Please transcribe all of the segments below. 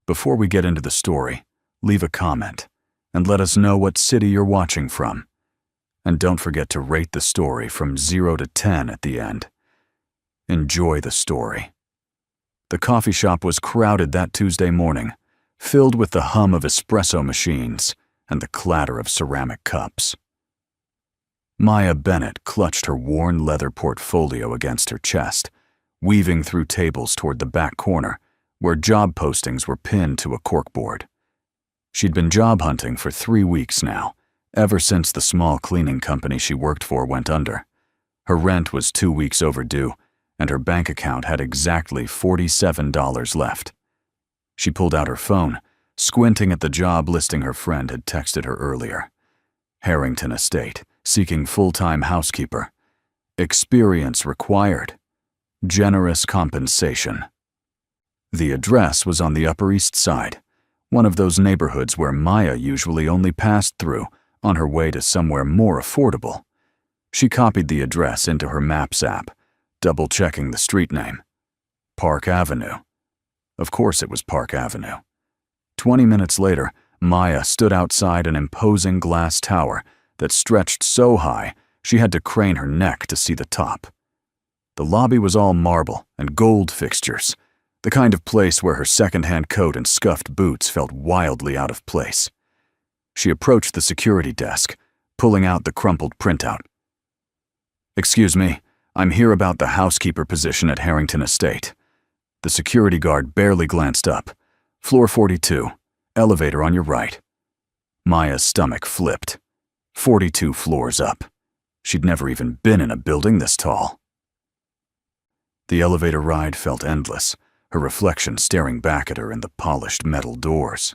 Before we get into the story, leave a comment and let us know what city you're watching from. And don't forget to rate the story from 0 to 10 at the end. Enjoy the story. The coffee shop was crowded that Tuesday morning, filled with the hum of espresso machines and the clatter of ceramic cups. Maya Bennett clutched her worn leather portfolio against her chest, weaving through tables toward the back corner, where job postings were pinned to a corkboard. She'd been job hunting for 3 weeks now, ever since the small cleaning company she worked for went under. Her rent was 2 weeks overdue, and her bank account had exactly $47 left. She pulled out her phone, squinting at the job listing her friend had texted her earlier. Harrington Estate, seeking full-time housekeeper. Experience required. Generous compensation. The address was on the Upper East Side, one of those neighborhoods where Maya usually only passed through on her way to somewhere more affordable. She copied the address into her Maps app, double-checking the street name. Park Avenue. Of course it was Park Avenue. 20 minutes later, Maya stood outside an imposing glass tower that stretched so high she had to crane her neck to see the top. The lobby was all marble and gold fixtures, the kind of place where her second-hand coat and scuffed boots felt wildly out of place. She approached the security desk, pulling out the crumpled printout. "Excuse me, I'm here about the housekeeper position at Harrington Estate." The security guard barely glanced up. "Floor 42, elevator on your right." Maya's stomach flipped. 42 floors up. She'd never even been in a building this tall. The elevator ride felt endless, her reflection staring back at her in the polished metal doors.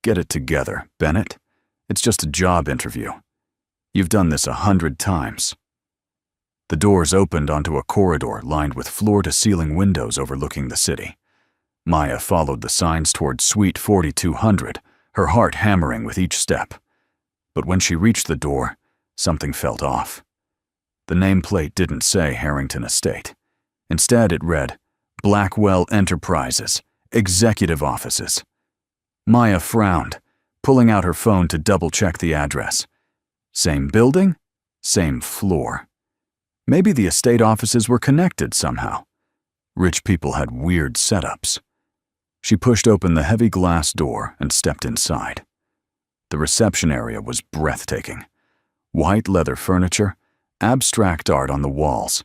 "Get it together, Bennett. It's just a job interview. You've done this 100 times. The doors opened onto a corridor lined with floor-to-ceiling windows overlooking the city. Maya followed the signs toward Suite 4200, her heart hammering with each step. But when she reached the door, something felt off. The nameplate didn't say Harrington Estate. Instead, it read, Blackwell Enterprises, Executive Offices. Maya frowned, pulling out her phone to double-check the address. Same building, same floor. Maybe the estate offices were connected somehow. Rich people had weird setups. She pushed open the heavy glass door and stepped inside. The reception area was breathtaking. White leather furniture, abstract art on the walls,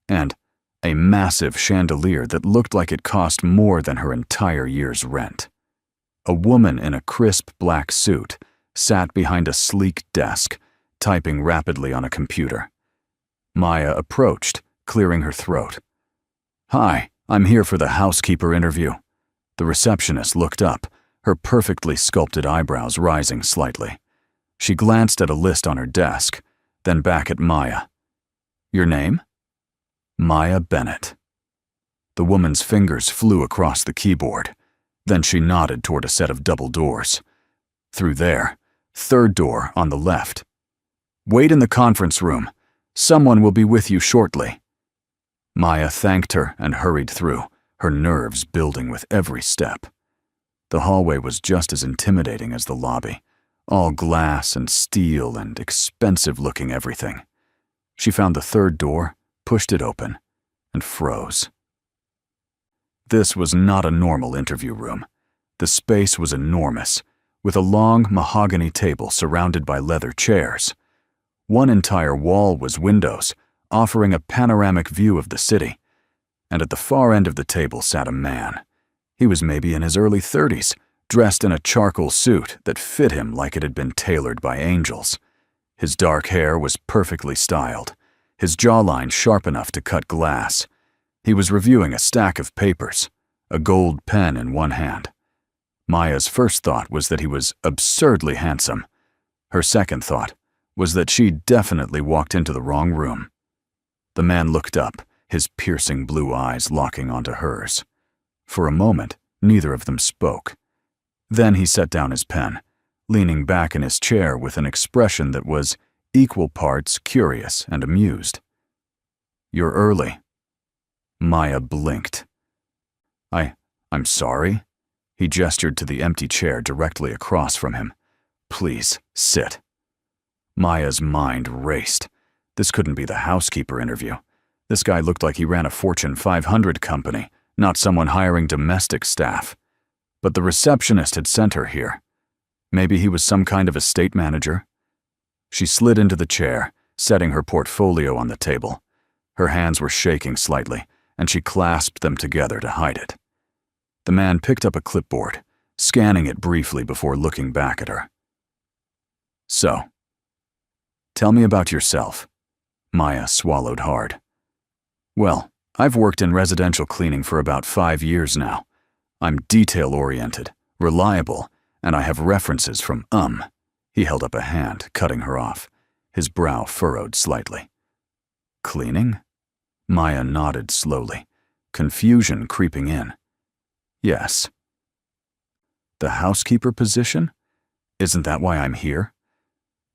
and a massive chandelier that looked like it cost more than her entire year's rent. A woman in a crisp black suit sat behind a sleek desk, typing rapidly on a computer. Maya approached, clearing her throat. "Hi, I'm here for the housekeeper interview." The receptionist looked up, her perfectly sculpted eyebrows rising slightly. She glanced at a list on her desk, then back at Maya. "Your name?" "Maya Bennett." The woman's fingers flew across the keyboard. Then she nodded toward a set of double doors. "Through there, third door on the left. Wait in the conference room. Someone will be with you shortly." Maya thanked her and hurried through, her nerves building with every step. The hallway was just as intimidating as the lobby, all glass and steel and expensive-looking everything. She found the third door, pushed it open, and froze. This was not a normal interview room. The space was enormous, with a long mahogany table surrounded by leather chairs. One entire wall was windows, offering a panoramic view of the city, and at the far end of the table sat a man. He was maybe in his early 30s, dressed in a charcoal suit that fit him like it had been tailored by angels. His dark hair was perfectly styled, his jawline sharp enough to cut glass. He was reviewing a stack of papers, a gold pen in one hand. Maya's first thought was that he was absurdly handsome. Her second thought was that she'd definitely walked into the wrong room. The man looked up, his piercing blue eyes locking onto hers. For a moment, neither of them spoke. Then he set down his pen, leaning back in his chair with an expression that was equal parts curious and amused. "You're early." Maya blinked. I'm sorry," He gestured to the empty chair directly across from him. Please, sit. Maya's mind raced. This couldn't be the housekeeper interview. This guy looked like he ran a Fortune 500 company, not someone hiring domestic staff. But the receptionist had sent her here. Maybe he was some kind of estate manager? She slid into the chair, setting her portfolio on the table. Her hands were shaking slightly, and she clasped them together to hide it. The man picked up a clipboard, scanning it briefly before looking back at her. So, tell me about yourself. Maya swallowed hard. Well, I've worked in residential cleaning for about 5 years now. I'm detail-oriented, reliable, and I have references from He held up a hand, cutting her off. His brow furrowed slightly. Cleaning? Maya nodded slowly, confusion creeping in. Yes. The housekeeper position? Isn't that why I'm here?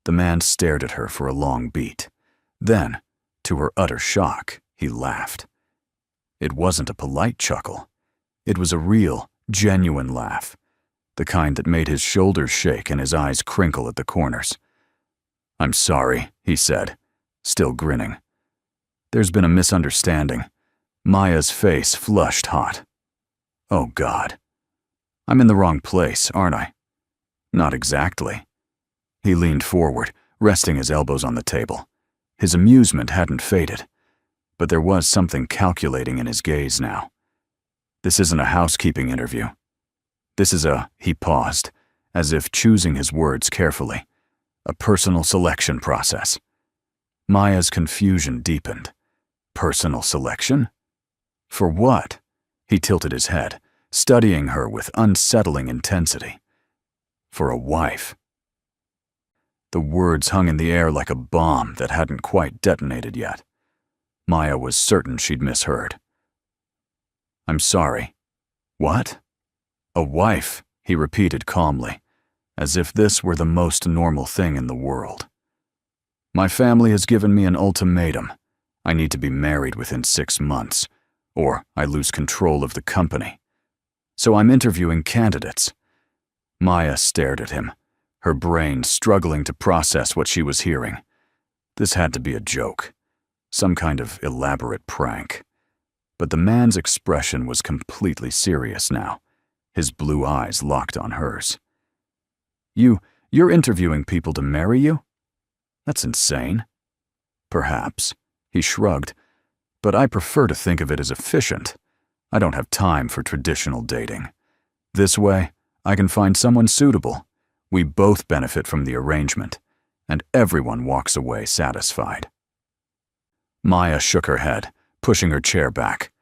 The man stared at her for a long beat. Then, to her utter shock, he laughed. It wasn't a polite chuckle. It was a real, genuine laugh, the kind that made his shoulders shake and his eyes crinkle at the corners. I'm sorry, he said, still grinning. There's been a misunderstanding. Maya's face flushed hot. Oh, God. I'm in the wrong place, aren't I? Not exactly. He leaned forward, resting his elbows on the table. His amusement hadn't faded, but there was something calculating in his gaze now. This isn't a housekeeping interview. This is he paused, as if choosing his words carefully, a personal selection process. Maya's confusion deepened. Personal selection? For what? He tilted his head, studying her with unsettling intensity. For a wife. The words hung in the air like a bomb that hadn't quite detonated yet. Maya was certain she'd misheard. I'm sorry. What? A wife, he repeated calmly, as if this were the most normal thing in the world. My family has given me an ultimatum. I need to be married within 6 months, or I lose control of the company. So I'm interviewing candidates. Maya stared at him, her brain struggling to process what she was hearing. This had to be a joke, some kind of elaborate prank. But the man's expression was completely serious now, his blue eyes locked on hers. You're interviewing people to marry you? That's insane. Perhaps, he shrugged, but I prefer to think of it as efficient. I don't have time for traditional dating. This way, I can find someone suitable. We both benefit from the arrangement, and everyone walks away satisfied. Maya shook her head, pushing her chair back.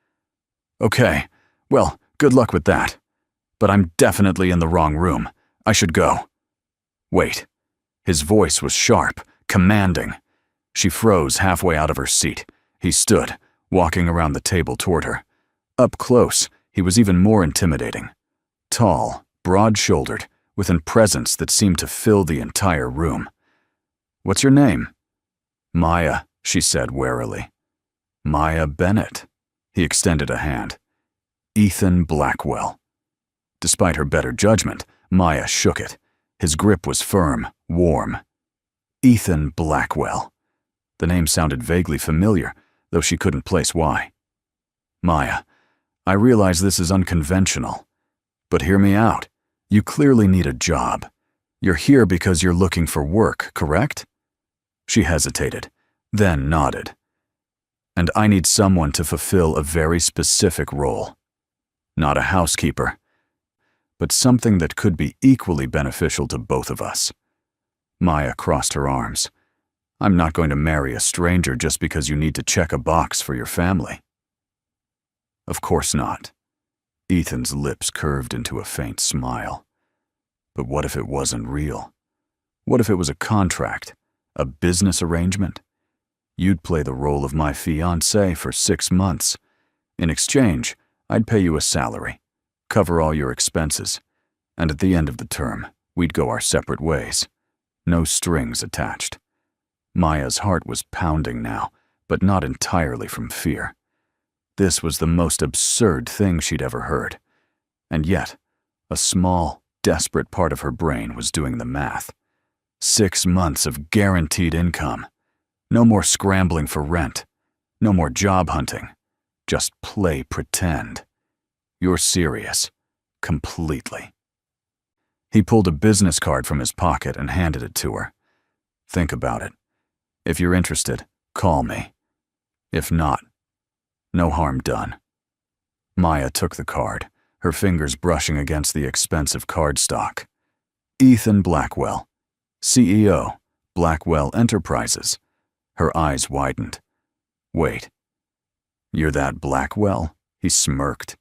Okay, well, good luck with that. But I'm definitely in the wrong room. I should go. Wait. His voice was sharp, commanding. She froze halfway out of her seat. He stood, walking around the table toward her. Up close, he was even more intimidating. Tall, broad-shouldered, with a presence that seemed to fill the entire room. What's your name? Maya, she said warily. Maya Bennett. He extended a hand. Ethan Blackwell. Despite her better judgment, Maya shook it. His grip was firm, warm. Ethan Blackwell. The name sounded vaguely familiar, though she couldn't place why. Maya, I realize this is unconventional, but hear me out. You clearly need a job. You're here because you're looking for work, correct? She hesitated, then nodded. And I need someone to fulfill a very specific role. Not a housekeeper, but something that could be equally beneficial to both of us. Maya crossed her arms. I'm not going to marry a stranger just because you need to check a box for your family. Of course not. Ethan's lips curved into a faint smile. But what if it wasn't real? What if it was a contract, a business arrangement? You'd play the role of my fiancé for 6 months. In exchange, I'd pay you a salary, cover all your expenses, and at the end of the term, we'd go our separate ways. No strings attached. Maya's heart was pounding now, but not entirely from fear. This was the most absurd thing she'd ever heard. And yet, A small, desperate part of her brain was doing the math. 6 months of guaranteed income. No more scrambling for rent. No more job hunting. Just play pretend. You're serious. Completely. He pulled a business card from his pocket and handed it to her. Think about it. If you're interested, call me. If not, no harm done. Maya took the card, her fingers brushing against the expensive cardstock. Ethan Blackwell, CEO, Blackwell Enterprises. Her eyes widened. Wait. You're that Blackwell? He smirked.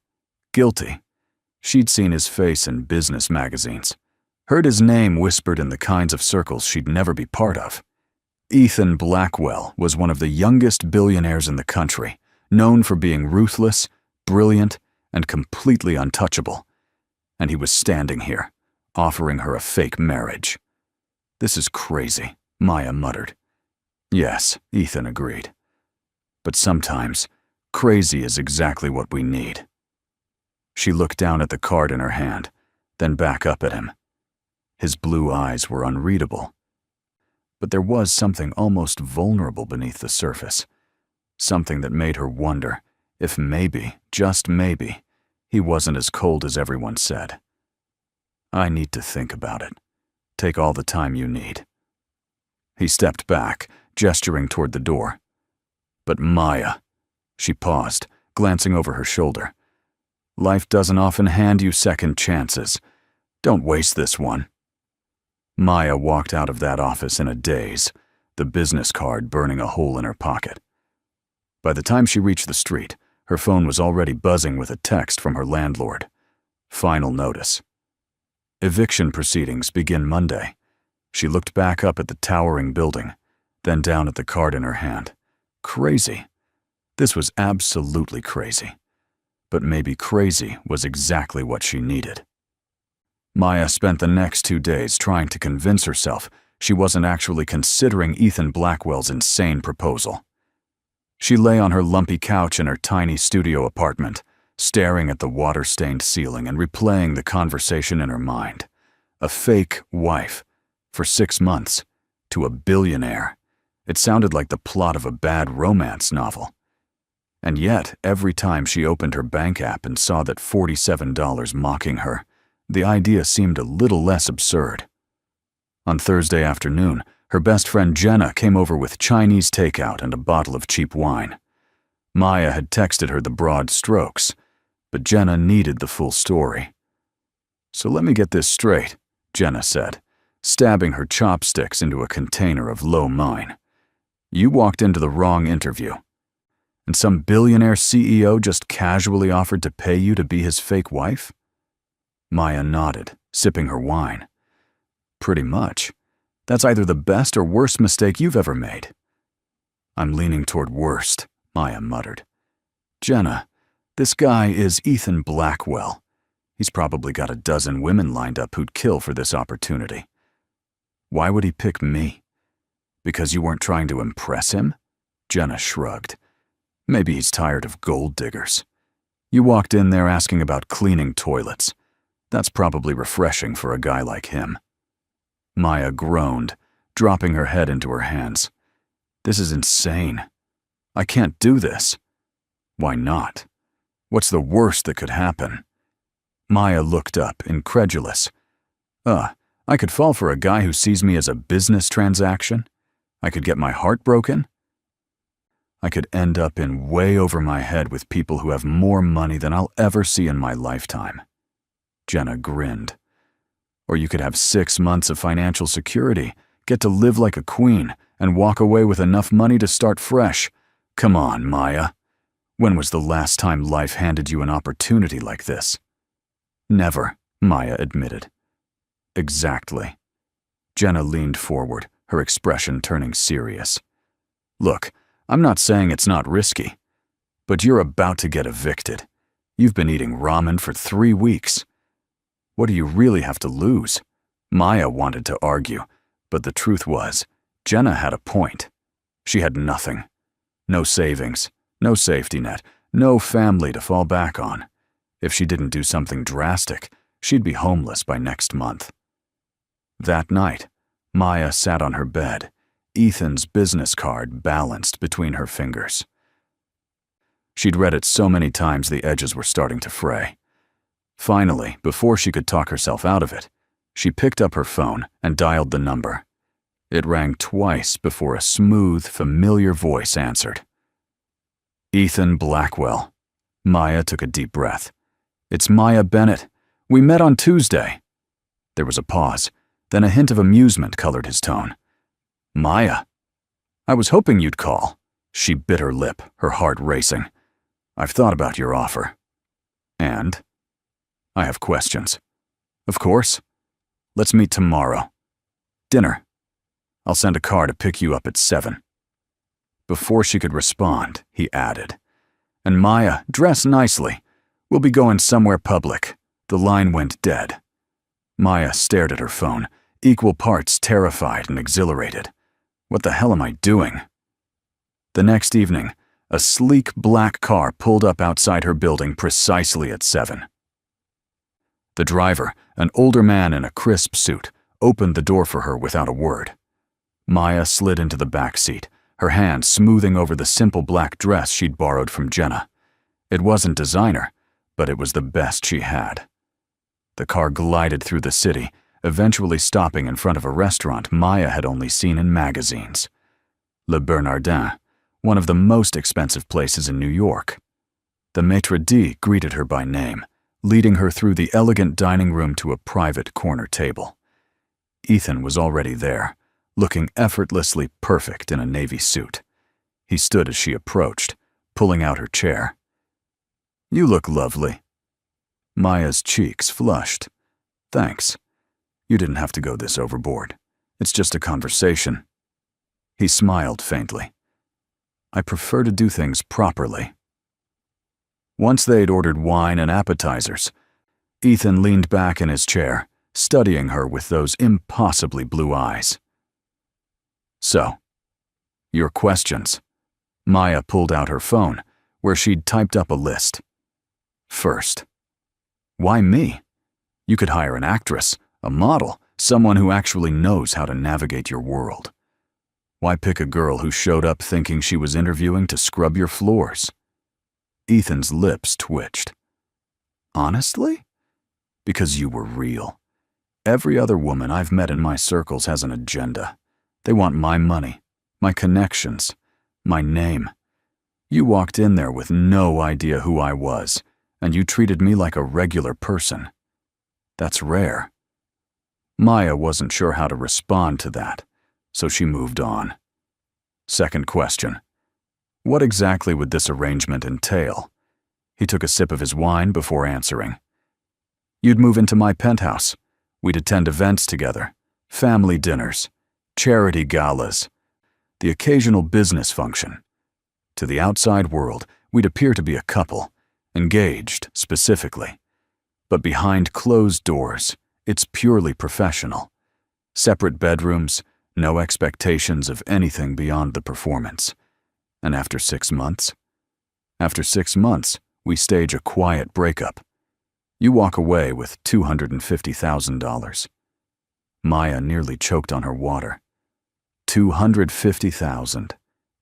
Guilty. She'd seen his face in business magazines. Heard his name whispered in the kinds of circles she'd never be part of. Ethan Blackwell was one of the youngest billionaires in the country, known for being ruthless, brilliant, and completely untouchable. And he was standing here, offering her a fake marriage. This is crazy, Maya muttered. Yes, Ethan agreed. But sometimes, crazy is exactly what we need. She looked down at the card in her hand, then back up at him. His blue eyes were unreadable. But there was something almost vulnerable beneath the surface. Something that made her wonder if maybe, just maybe, he wasn't as cold as everyone said. I need to think about it. Take all the time you need. He stepped back, gesturing toward the door. But Maya, she paused, glancing over her shoulder. Life doesn't often hand you second chances. Don't waste this one. Maya walked out of that office in a daze, the business card burning a hole in her pocket. By the time she reached the street, her phone was already buzzing with a text from her landlord. Final notice. Eviction proceedings begin Monday. She looked back up at the towering building, then down at the card in her hand. Crazy. This was absolutely crazy. But maybe crazy was exactly what she needed. Maya spent the next 2 days trying to convince herself she wasn't actually considering Ethan Blackwell's insane proposal. She lay on her lumpy couch in her tiny studio apartment, staring at the water-stained ceiling and replaying the conversation in her mind. A fake wife, for 6 months, to a billionaire. It sounded like the plot of a bad romance novel. And yet, every time she opened her bank app and saw that $47 mocking her, the idea seemed a little less absurd. On Thursday afternoon, her best friend Jenna came over with Chinese takeout and a bottle of cheap wine. Maya had texted her the broad strokes, but Jenna needed the full story. So let me get this straight, Jenna said, stabbing her chopsticks into a container of lo mein. You walked into the wrong interview, and some billionaire CEO just casually offered to pay you to be his fake wife? Maya nodded, sipping her wine. Pretty much. That's either the best or worst mistake you've ever made. I'm leaning toward worst, Maya muttered. Jenna, this guy is Ethan Blackwell. He's probably got a dozen women lined up who'd kill for this opportunity. Why would he pick me? Because you weren't trying to impress him? Jenna shrugged. Maybe he's tired of gold diggers. You walked in there asking about cleaning toilets. That's probably refreshing for a guy like him. Maya groaned, dropping her head into her hands. This is insane. I can't do this. Why not? What's the worst that could happen? Maya looked up, incredulous. I could fall for a guy who sees me as a business transaction? I could get my heart broken? I could end up in way over my head with people who have more money than I'll ever see in my lifetime. Jenna grinned. Or you could have 6 months of financial security, get to live like a queen, and walk away with enough money to start fresh. Come on, Maya. When was the last time life handed you an opportunity like this? Never, Maya admitted. Exactly. Jenna leaned forward, her expression turning serious. Look, I'm not saying it's not risky, but you're about to get evicted. You've been eating ramen for 3 weeks. What do you really have to lose? Maya wanted to argue, but the truth was, Jenna had a point. She had nothing. No savings, no safety net, no family to fall back on. If she didn't do something drastic, She'd be homeless by next month. That night, Maya sat on her bed, Ethan's business card balanced between her fingers. She'd read it so many times the edges were starting to fray. Finally, before she could talk herself out of it, she picked up her phone and dialed the number. It rang twice before a smooth, familiar voice answered. Ethan Blackwell. Maya took a deep breath. It's Maya Bennett. We met on Tuesday. There was a pause, then a hint of amusement colored his tone. Maya. I was hoping you'd call. She bit her lip, her heart racing. I've thought about your offer. And? I have questions. Of course. Let's meet tomorrow. Dinner. I'll send a car to pick you up at 7. Before she could respond, he added, and Maya, dress nicely. We'll be going somewhere public. The line went dead. Maya stared at her phone, equal parts terrified and exhilarated. What the hell am I doing? The next evening, a sleek black car pulled up outside her building precisely at 7. The driver, an older man in a crisp suit, opened the door for her without a word. Maya slid into the back seat, her hand smoothing over the simple black dress she'd borrowed from Jenna. It wasn't designer, but it was the best she had. The car glided through the city, eventually stopping in front of a restaurant Maya had only seen in magazines. Le Bernardin, one of the most expensive places in New York. The maitre d' greeted her by name, leading her through the elegant dining room to a private corner table. Ethan was already there, looking effortlessly perfect in a navy suit. He stood as she approached, pulling out her chair. You look lovely. Maya's cheeks flushed. Thanks. You didn't have to go this overboard. It's just a conversation. He smiled faintly. I prefer to do things properly. Once they'd ordered wine and appetizers, Ethan leaned back in his chair, studying her with those impossibly blue eyes. So, your questions. Maya pulled out her phone, where she'd typed up a list. First, why me? You could hire an actress, a model, someone who actually knows how to navigate your world. Why pick a girl who showed up thinking she was interviewing to scrub your floors? Ethan's lips twitched. Honestly? Because you were real. Every other woman I've met in my circles has an agenda. They want my money, my connections, my name. You walked in there with no idea who I was, and you treated me like a regular person. That's rare. Maya wasn't sure how to respond to that, so she moved on. Second question. What exactly would this arrangement entail? He took a sip of his wine before answering. You'd move into my penthouse. We'd attend events together, family dinners, charity galas, the occasional business function. To the outside world, we'd appear to be a couple, engaged specifically. But behind closed doors, it's purely professional. Separate bedrooms, no expectations of anything beyond the performance. And after 6 months? After 6 months, we stage a quiet breakup. You walk away with $250,000. Maya nearly choked on her water. $250,000.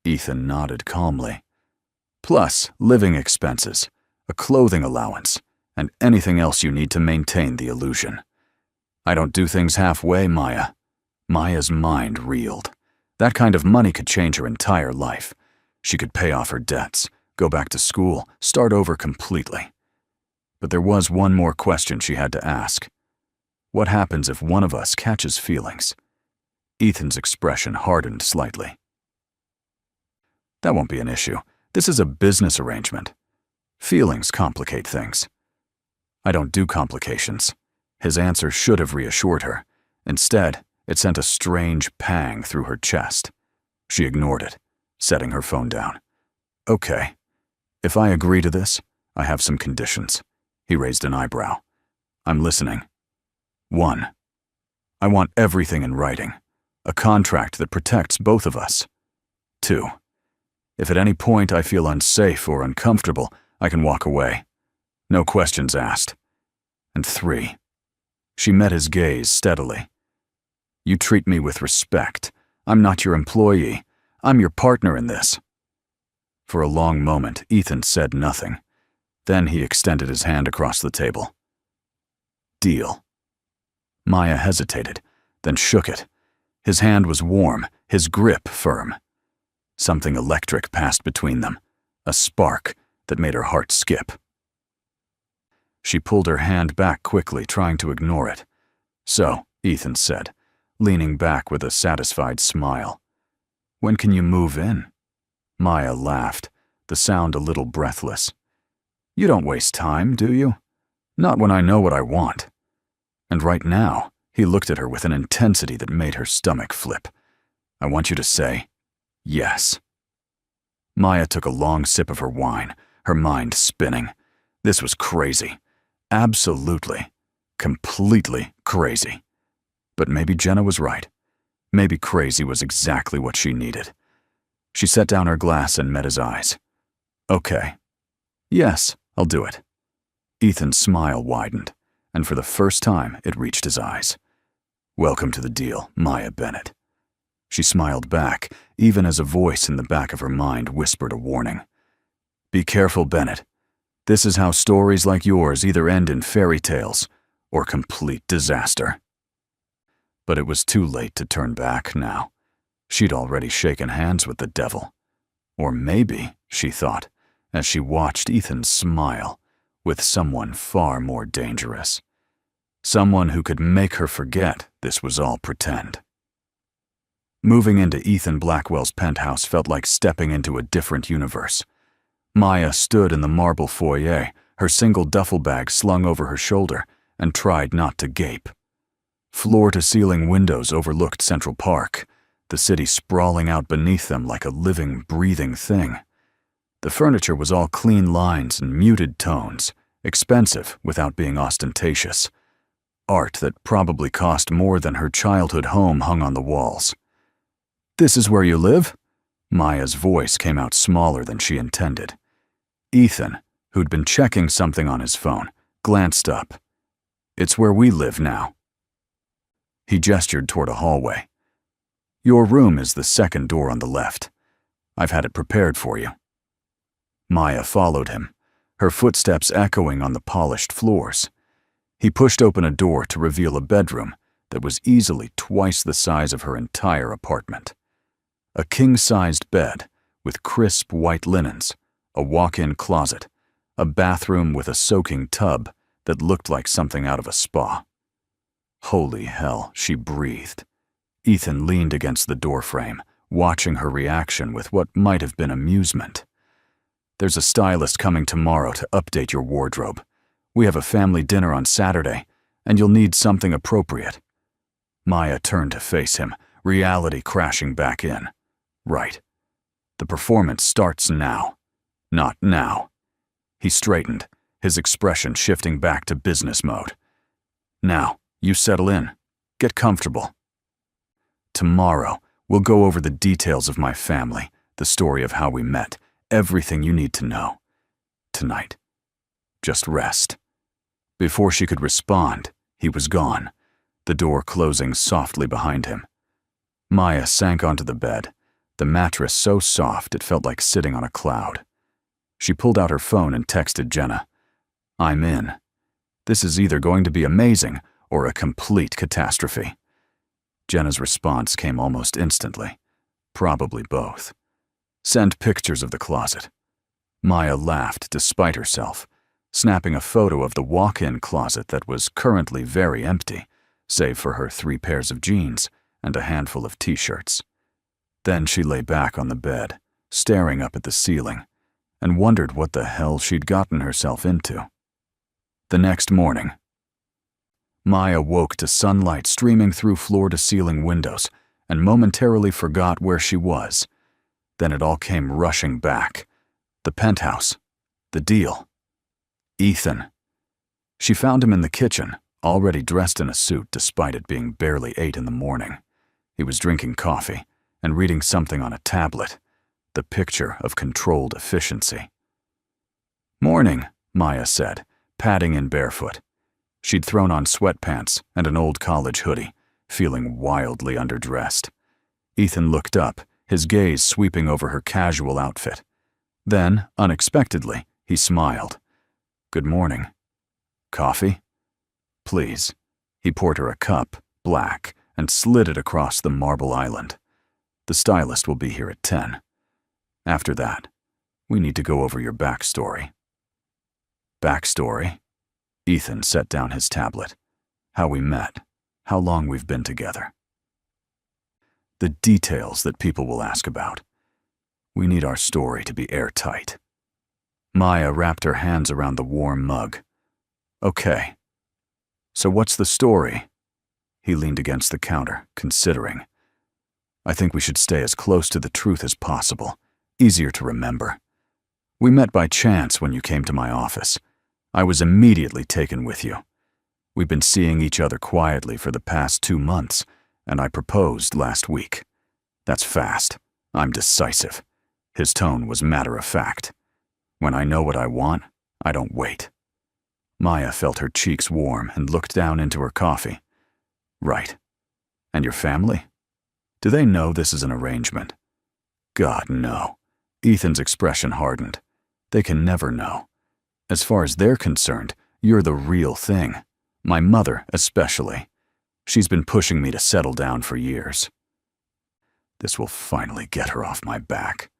Ethan nodded calmly. Plus living expenses, a clothing allowance, and anything else you need to maintain the illusion. I don't do things halfway, Maya. Maya's mind reeled. That kind of money could change her entire life. She could pay off her debts, go back to school, start over completely. But there was one more question she had to ask. What happens if one of us catches feelings? Ethan's expression hardened slightly. That won't be an issue. This is a business arrangement. Feelings complicate things. I don't do complications. His answer should have reassured her. Instead, it sent a strange pang through her chest. She ignored it, setting her phone down. Okay. If I agree to this, I have some conditions. He raised an eyebrow. I'm listening. 1. I want everything in writing. A contract that protects both of us. 2. If at any point I feel unsafe or uncomfortable, I can walk away. No questions asked. And 3. She met his gaze steadily. You treat me with respect. I'm not your employee. I'm your partner in this. For a long moment, Ethan said nothing. Then he extended his hand across the table. Deal. Maya hesitated, then shook it. His hand was warm, his grip firm. Something electric passed between them, a spark that made her heart skip. She pulled her hand back quickly, trying to ignore it. So, Ethan said, leaning back with a satisfied smile. When can you move in? Maya laughed, the sound a little breathless. You don't waste time, do you? Not when I know what I want. And right now, he looked at her with an intensity that made her stomach flip. I want you to say, yes. Maya took a long sip of her wine, her mind spinning. This was crazy. Absolutely, completely crazy. But maybe Jenna was right. Maybe crazy was exactly what she needed. She set down her glass and met his eyes. Okay. Yes, I'll do it. Ethan's smile widened, and for the first time it reached his eyes. Welcome to the deal, Maya Bennett. She smiled back, even as a voice in the back of her mind whispered a warning. Be careful, Bennett. This is how stories like yours either end in fairy tales or complete disaster. But it was too late to turn back now. She'd already shaken hands with the devil. Or maybe, she thought, as she watched Ethan smile, with someone far more dangerous. Someone who could make her forget this was all pretend. Moving into Ethan Blackwell's penthouse felt like stepping into a different universe. Maya stood in the marble foyer, her single duffel bag slung over her shoulder, and tried not to gape. Floor-to-ceiling windows overlooked Central Park, the city sprawling out beneath them like a living, breathing thing. The furniture was all clean lines and muted tones, expensive without being ostentatious. Art that probably cost more than her childhood home hung on the walls. This is where you live? Maya's voice came out smaller than she intended. Ethan, who'd been checking something on his phone, glanced up. It's where we live now. He gestured toward a hallway. Your room is the second door on the left. I've had it prepared for you. Maya followed him, her footsteps echoing on the polished floors. He pushed open a door to reveal a bedroom that was easily twice the size of her entire apartment. A king-sized bed with crisp white linens, a walk-in closet, a bathroom with a soaking tub that looked like something out of a spa. Holy hell, she breathed. Ethan leaned against the doorframe, watching her reaction with what might have been amusement. There's a stylist coming tomorrow to update your wardrobe. We have a family dinner on Saturday, and you'll need something appropriate. Maya turned to face him, reality crashing back in. Right. The performance starts now. Not now. He straightened, his expression shifting back to business mode. Now, you settle in. Get comfortable. Tomorrow, we'll go over the details of my family, the story of how we met, everything you need to know. Tonight. Just rest. Before she could respond, he was gone, the door closing softly behind him. Maya sank onto the bed, the mattress so soft it felt like sitting on a cloud. She pulled out her phone and texted Jenna. I'm in. This is either going to be amazing or a complete catastrophe. Jenna's response came almost instantly. Probably both. Send pictures of the closet. Maya laughed despite herself, snapping a photo of the walk-in closet that was currently very empty, save for her 3 pairs of jeans and a handful of t-shirts. Then she lay back on the bed, staring up at the ceiling, and wondered what the hell she'd gotten herself into. The next morning, Maya woke to sunlight streaming through floor-to-ceiling windows and momentarily forgot where she was. Then it all came rushing back. The penthouse. The deal. Ethan. She found him in the kitchen, already dressed in a suit despite it being barely 8 in the morning. He was drinking coffee and reading something on a tablet, the picture of controlled efficiency. Morning, Maya said, padding in barefoot. She'd thrown on sweatpants and an old college hoodie, feeling wildly underdressed. Ethan looked up, his gaze sweeping over her casual outfit. Then, unexpectedly, he smiled. "Good morning. Coffee?" "Please." He poured her a cup, black, and slid it across the marble island. "The stylist will be here at 10. After that, we need to go over your backstory." "Backstory?" Ethan set down his tablet. "How we met, how long we've been together. The details that people will ask about. We need our story to be airtight." Maya wrapped her hands around the warm mug. "Okay. So what's the story?" He leaned against the counter, considering. "I think we should stay as close to the truth as possible. Easier to remember. We met by chance when you came to my office. I was immediately taken with you. We've been seeing each other quietly for the past 2 months, and I proposed last week. That's fast. I'm decisive." His tone was matter-of-fact. "When I know what I want, I don't wait." Maya felt her cheeks warm and looked down into her coffee. "Right. And your family? Do they know this is an arrangement?" "God, no." Ethan's expression hardened. "They can never know. As far as they're concerned, you're the real thing. My mother, especially. She's been pushing me to settle down for years." This will finally get her off my back.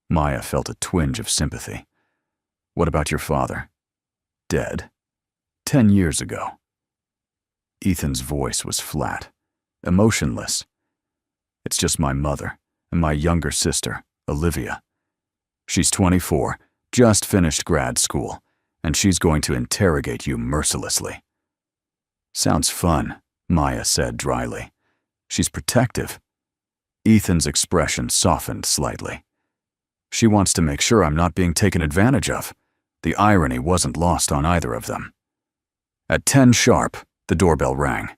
Maya felt a twinge of sympathy. "What about your father?" "Dead. 10 years ago." Ethan's voice was flat, emotionless. "It's just my mother and my younger sister, Olivia. She's 24, just finished grad school, and she's going to interrogate you mercilessly." "Sounds fun," Maya said dryly. "She's protective." Ethan's expression softened slightly. "She wants to make sure I'm not being taken advantage of." The irony wasn't lost on either of them. At 10 sharp, the doorbell rang.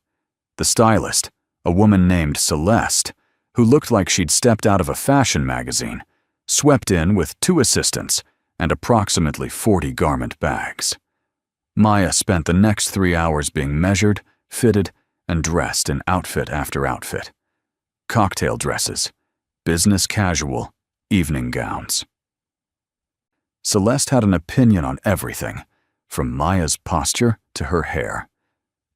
The stylist, a woman named Celeste, who looked like she'd stepped out of a fashion magazine, swept in with 2 assistants and approximately 40 garment bags. Maya spent the next 3 hours being measured, fitted, and dressed in outfit after outfit. Cocktail dresses, business casual, evening gowns. Celeste had an opinion on everything, from Maya's posture to her hair.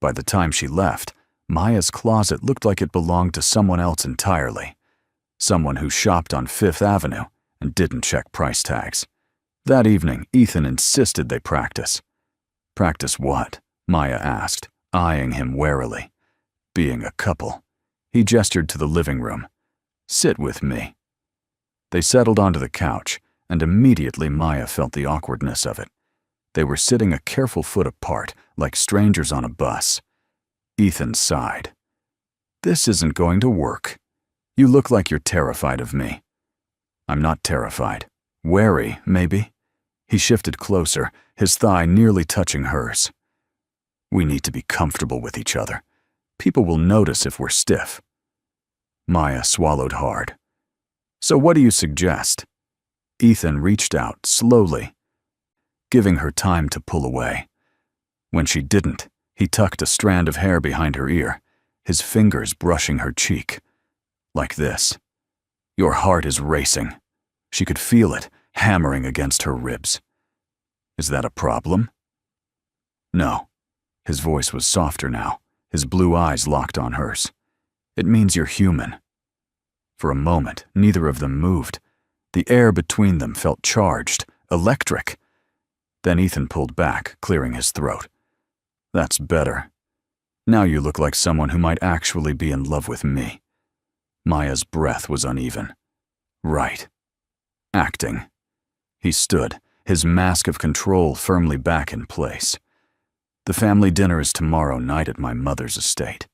By the time she left, Maya's closet looked like it belonged to someone else entirely. Someone who shopped on 5th Avenue and didn't check price tags. That evening, Ethan insisted they practice. "Practice what?" Maya asked, eyeing him warily. "Being a couple." He gestured to the living room. "Sit with me." They settled onto the couch, and immediately Maya felt the awkwardness of it. They were sitting a careful foot apart, like strangers on a bus. Ethan sighed. "This isn't going to work. You look like you're terrified of me." "I'm not terrified. Wary, maybe." He shifted closer, his thigh nearly touching hers. "We need to be comfortable with each other. People will notice if we're stiff." Maya swallowed hard. "So what do you suggest?" Ethan reached out slowly, giving her time to pull away. When she didn't, he tucked a strand of hair behind her ear, his fingers brushing her cheek. Like this. "Your heart is racing." She could feel it, hammering against her ribs. "Is that a problem?" "No." His voice was softer now, his blue eyes locked on hers. "It means you're human." For a moment, neither of them moved. The air between them felt charged, electric. Then Ethan pulled back, clearing his throat. "That's better. Now you look like someone who might actually be in love with me." Maya's breath was uneven. "Right. Acting." He stood, his mask of control firmly back in place. "The family dinner is tomorrow night at my mother's estate.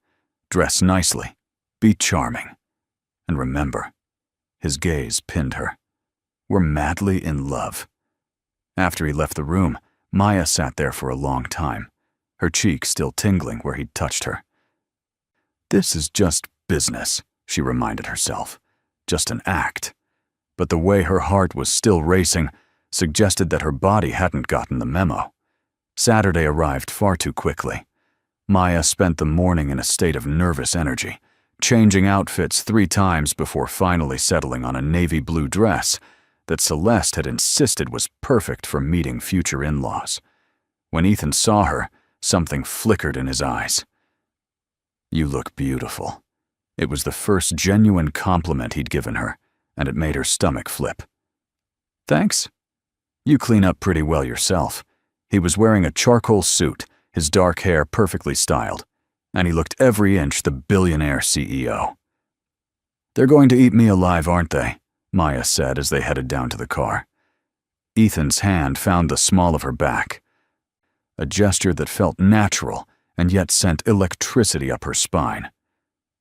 Dress nicely. Be charming. And remember," his gaze pinned her, "we're madly in love." After he left the room, Maya sat there for a long time, her cheek still tingling where he'd touched her. "This is just business," she reminded herself. "Just an act." But the way her heart was still racing suggested that her body hadn't gotten the memo. Saturday arrived far too quickly. Maya spent the morning in a state of nervous energy, changing outfits 3 times before finally settling on a navy blue dress that Celeste had insisted was perfect for meeting future in-laws. When Ethan saw her, something flickered in his eyes. "You look beautiful." It was the first genuine compliment he'd given her, and it made her stomach flip. "Thanks. You clean up pretty well yourself." He was wearing a charcoal suit, his dark hair perfectly styled, and he looked every inch the billionaire CEO. "They're going to eat me alive, aren't they?" Maya said as they headed down to the car. Ethan's hand found the small of her back, a gesture that felt natural and yet sent electricity up her spine.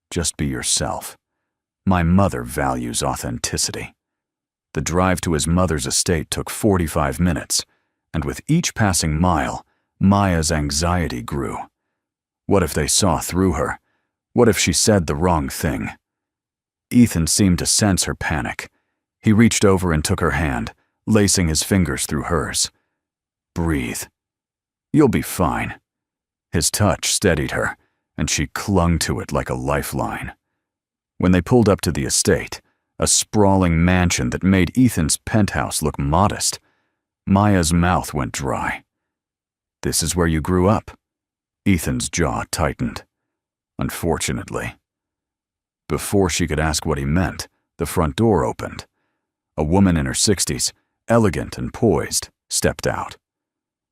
"Just be yourself. My mother values authenticity." The drive to his mother's estate took 45 minutes, and with each passing mile, Maya's anxiety grew. What if they saw through her? What if she said the wrong thing? Ethan seemed to sense her panic. He reached over and took her hand, lacing his fingers through hers. "Breathe. You'll be fine." His touch steadied her, and she clung to it like a lifeline. When they pulled up to the estate, a sprawling mansion that made Ethan's penthouse look modest, Maya's mouth went dry. "This is where you grew up?" Ethan's jaw tightened. "Unfortunately." Before she could ask what he meant, the front door opened. A woman in her 60s, elegant and poised, stepped out.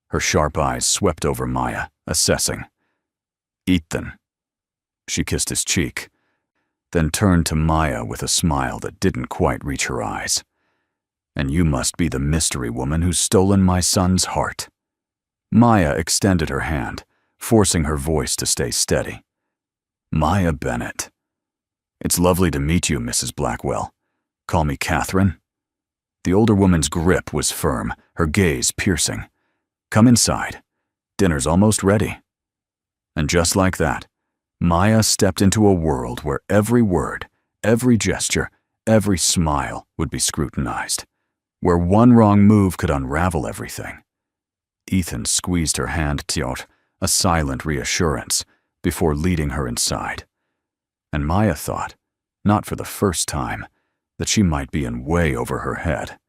Her sharp eyes swept over Maya, assessing. "Ethan." She kissed his cheek, then turned to Maya with a smile that didn't quite reach her eyes. "And you must be the mystery woman who's stolen my son's heart." Maya extended her hand, forcing her voice to stay steady. "Maya Bennett. It's lovely to meet you, Mrs. Blackwell. Call me Catherine." The older woman's grip was firm, her gaze piercing. "Come inside. Dinner's almost ready." And just like that, Maya stepped into a world where every word, every gesture, every smile would be scrutinized, where one wrong move could unravel everything. Ethan squeezed her hand tight, a silent reassurance, before leading her inside. And Maya thought, not for the first time, that she might be in way over her head.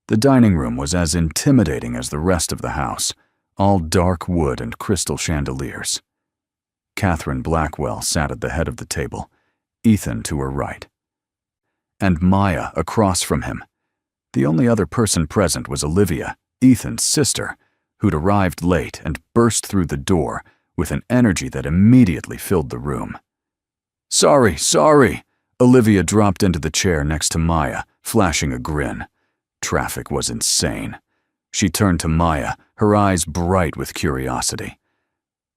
The dining room was as intimidating as the rest of the house, all dark wood and crystal chandeliers. Catherine Blackwell sat at the head of the table, Ethan to her right. And Maya across from him. The only other person present was Olivia, Ethan's sister, who'd arrived late and burst through the door with an energy that immediately filled the room. Sorry. Olivia dropped into the chair next to Maya, flashing a grin. Traffic was insane. She turned to Maya, her eyes bright with curiosity.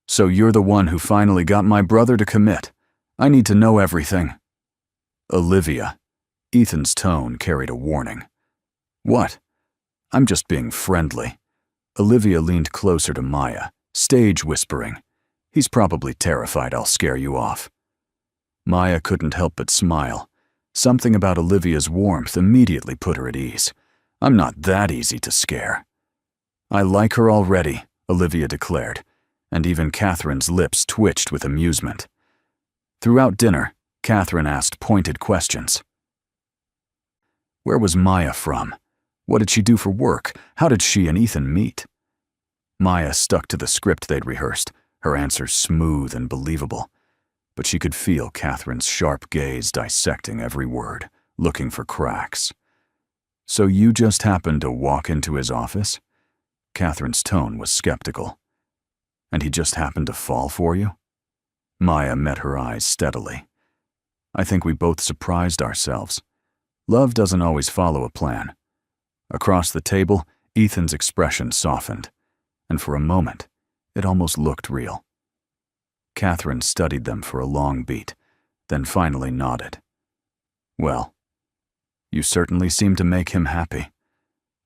"So you're the one who finally got my brother to commit. I need to know everything." "Olivia." Ethan's tone carried a warning. "What?" "I'm just being friendly." Olivia leaned closer to Maya, stage whispering. "He's probably terrified I'll scare you off." Maya couldn't help but smile. Something about Olivia's warmth immediately put her at ease. "I'm not that easy to scare." "I like her already," Olivia declared, and even Catherine's lips twitched with amusement. Throughout dinner, Catherine asked pointed questions. Where was Maya from? What did she do for work? How did she and Ethan meet? Maya stuck to the script they'd rehearsed, her answers smooth and believable. But she could feel Catherine's sharp gaze dissecting every word, looking for cracks. "So you just happened to walk into his office?" Catherine's tone was skeptical. "And he just happened to fall for you?" Maya met her eyes steadily. "I think we both surprised ourselves. Love doesn't always follow a plan." Across the table, Ethan's expression softened, and for a moment, it almost looked real. Catherine studied them for a long beat, then finally nodded. "Well, you certainly seem to make him happy.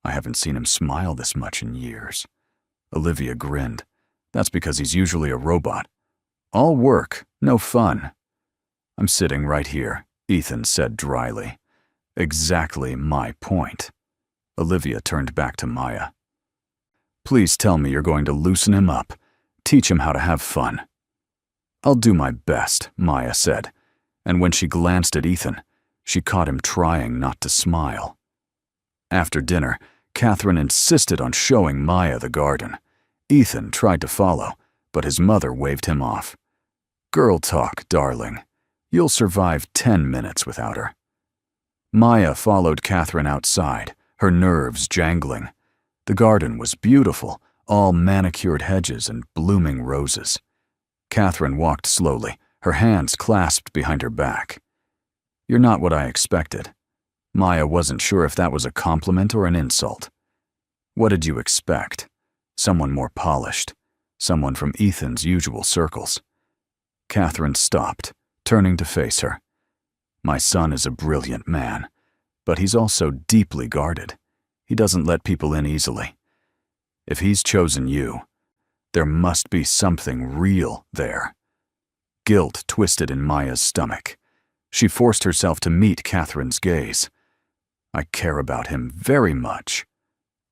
I haven't seen him smile this much in years." Olivia grinned. "That's because he's usually a robot. All work, no fun." "I'm sitting right here," Ethan said dryly. "Exactly my point." Olivia turned back to Maya. Please tell me you're going to loosen him up, teach him how to have fun." "I'll do my best," Maya said, and when she glanced at Ethan, she caught him trying not to smile. After dinner, Catherine insisted on showing Maya the garden. Ethan tried to follow, but his mother waved him off. "Girl talk, darling. You'll survive 10 minutes without her." Maya followed Catherine outside, her nerves jangling. The garden was beautiful, all manicured hedges and blooming roses. Catherine walked slowly, her hands clasped behind her back. "You're not what I expected." Maya wasn't sure if that was a compliment or an insult. "What did you expect? Someone more polished, someone from Ethan's usual circles." Catherine stopped, turning to face her. "My son is a brilliant man, but he's also deeply guarded. He doesn't let people in easily. If he's chosen you, there must be something real there." Guilt twisted in Maya's stomach. She forced herself to meet Catherine's gaze. "I care about him very much."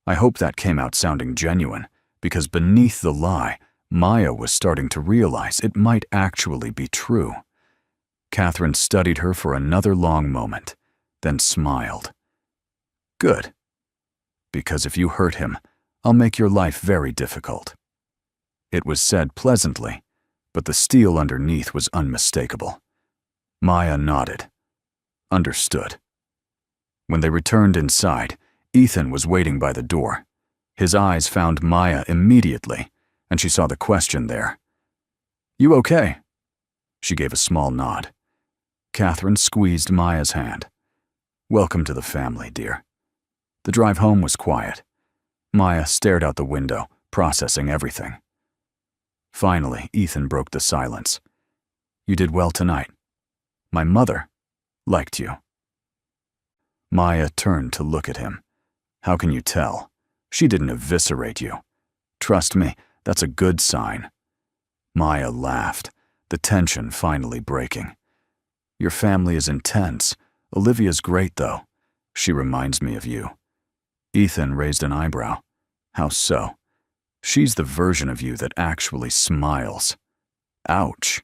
I hope that came out sounding genuine, because beneath the lie, Maya was starting to realize it might actually be true. Catherine studied her for another long moment, then smiled. "Good. Because if you hurt him, I'll make your life very difficult." It was said pleasantly, but the steel underneath was unmistakable. Maya nodded. Understood. When they returned inside, Ethan was waiting by the door. His eyes found Maya immediately, and she saw the question there. "You okay?" She gave a small nod. Catherine squeezed Maya's hand. "Welcome to the family, dear." The drive home was quiet. Maya stared out the window, processing everything. Finally, Ethan broke the silence. "You did well tonight. My mother liked you." Maya turned to look at him. "How can you tell? She didn't eviscerate you. Trust me, that's a good sign." Maya laughed, the tension finally breaking. "Your family is intense. Olivia's great, though. She reminds me of you." Ethan raised an eyebrow. "How so?" "She's the version of you that actually smiles." Ouch.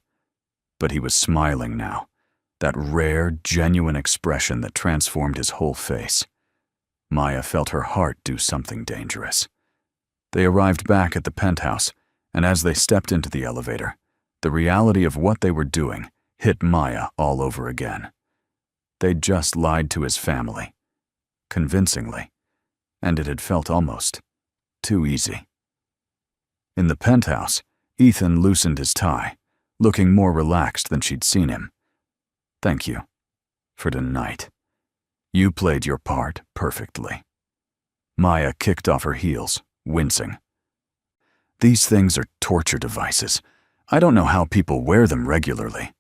But he was smiling now, that rare, genuine expression that transformed his whole face. Maya felt her heart do something dangerous. They arrived back at the penthouse, and as they stepped into the elevator, the reality of what they were doing hit Maya all over again. They'd just lied to his family, convincingly, and it had felt almost too easy. In the penthouse, Ethan loosened his tie, looking more relaxed than she'd seen him. "Thank you for tonight. You played your part perfectly." Maya kicked off her heels, wincing. "These things are torture devices. I don't know how people wear them regularly."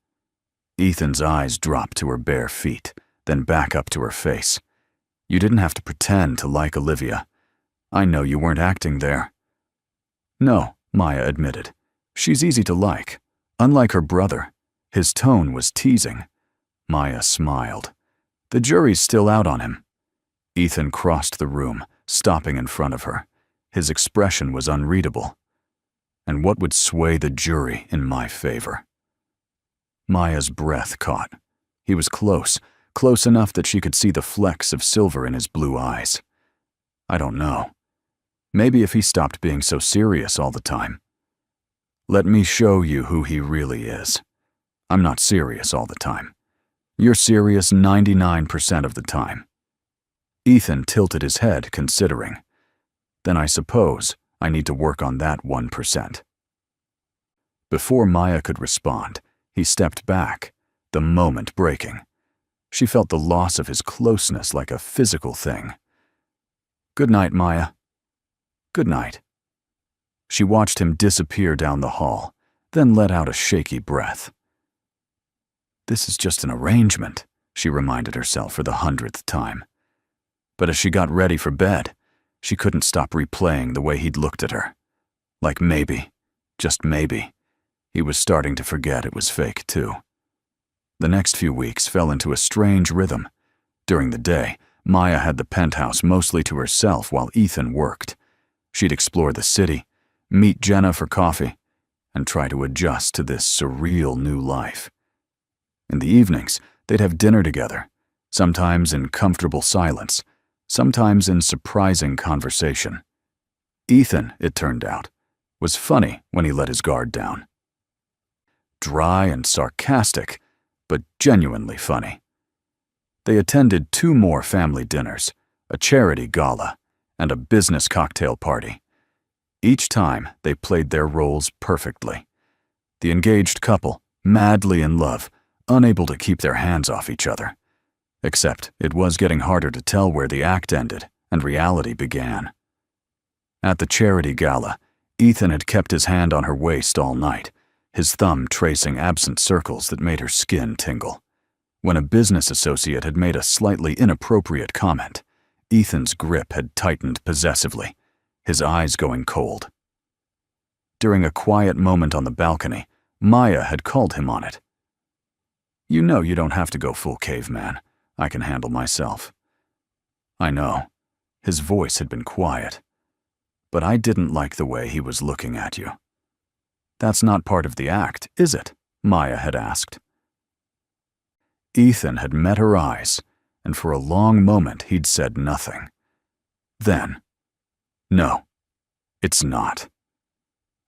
Ethan's eyes dropped to her bare feet, then back up to her face. "You didn't have to pretend to like Olivia. I know you weren't acting there." "No," Maya admitted. "She's easy to like. Unlike her brother." His tone was teasing. Maya smiled. "The jury's still out on him." Ethan crossed the room, stopping in front of her. His expression was unreadable. "And what would sway the jury in my favor?" Maya's breath caught. He was close enough that she could see the flecks of silver in his blue eyes. "I don't know. Maybe if he stopped being so serious all the time." "Let me show you who he really is. I'm not serious all the time. You're serious 99% of the time." Ethan tilted his head, considering. "Then I suppose I need to work on that 1%. Before Maya could respond, he stepped back, the moment breaking. She felt the loss of his closeness like a physical thing. "Good night, Maya." "Good night." She watched him disappear down the hall, then let out a shaky breath. "This is just an arrangement," she reminded herself for the 100th time. But as she got ready for bed, she couldn't stop replaying the way he'd looked at her. Like maybe, just maybe, he was starting to forget it was fake too. The next few weeks fell into a strange rhythm. During the day, Maya had the penthouse mostly to herself while Ethan worked. She'd explore the city, meet Jenna for coffee, and try to adjust to this surreal new life. In the evenings, they'd have dinner together, sometimes in comfortable silence, sometimes in surprising conversation. Ethan, it turned out, was funny when he let his guard down. Dry and sarcastic, but genuinely funny. They attended 2 more family dinners, a charity gala, and a business cocktail party. Each time, they played their roles perfectly. The engaged couple, madly in love, unable to keep their hands off each other. Except it was getting harder to tell where the act ended and reality began. At the charity gala, Ethan had kept his hand on her waist all night, his thumb tracing absent circles that made her skin tingle. When a business associate had made a slightly inappropriate comment, Ethan's grip had tightened possessively, his eyes going cold. During a quiet moment on the balcony, Maya had called him on it. "You know you don't have to go full caveman. I can handle myself." "I know." His voice had been quiet. "But I didn't like the way he was looking at you." "That's not part of the act, is it?" Maya had asked. Ethan had met her eyes, and for a long moment he'd said nothing. Then, "No, it's not."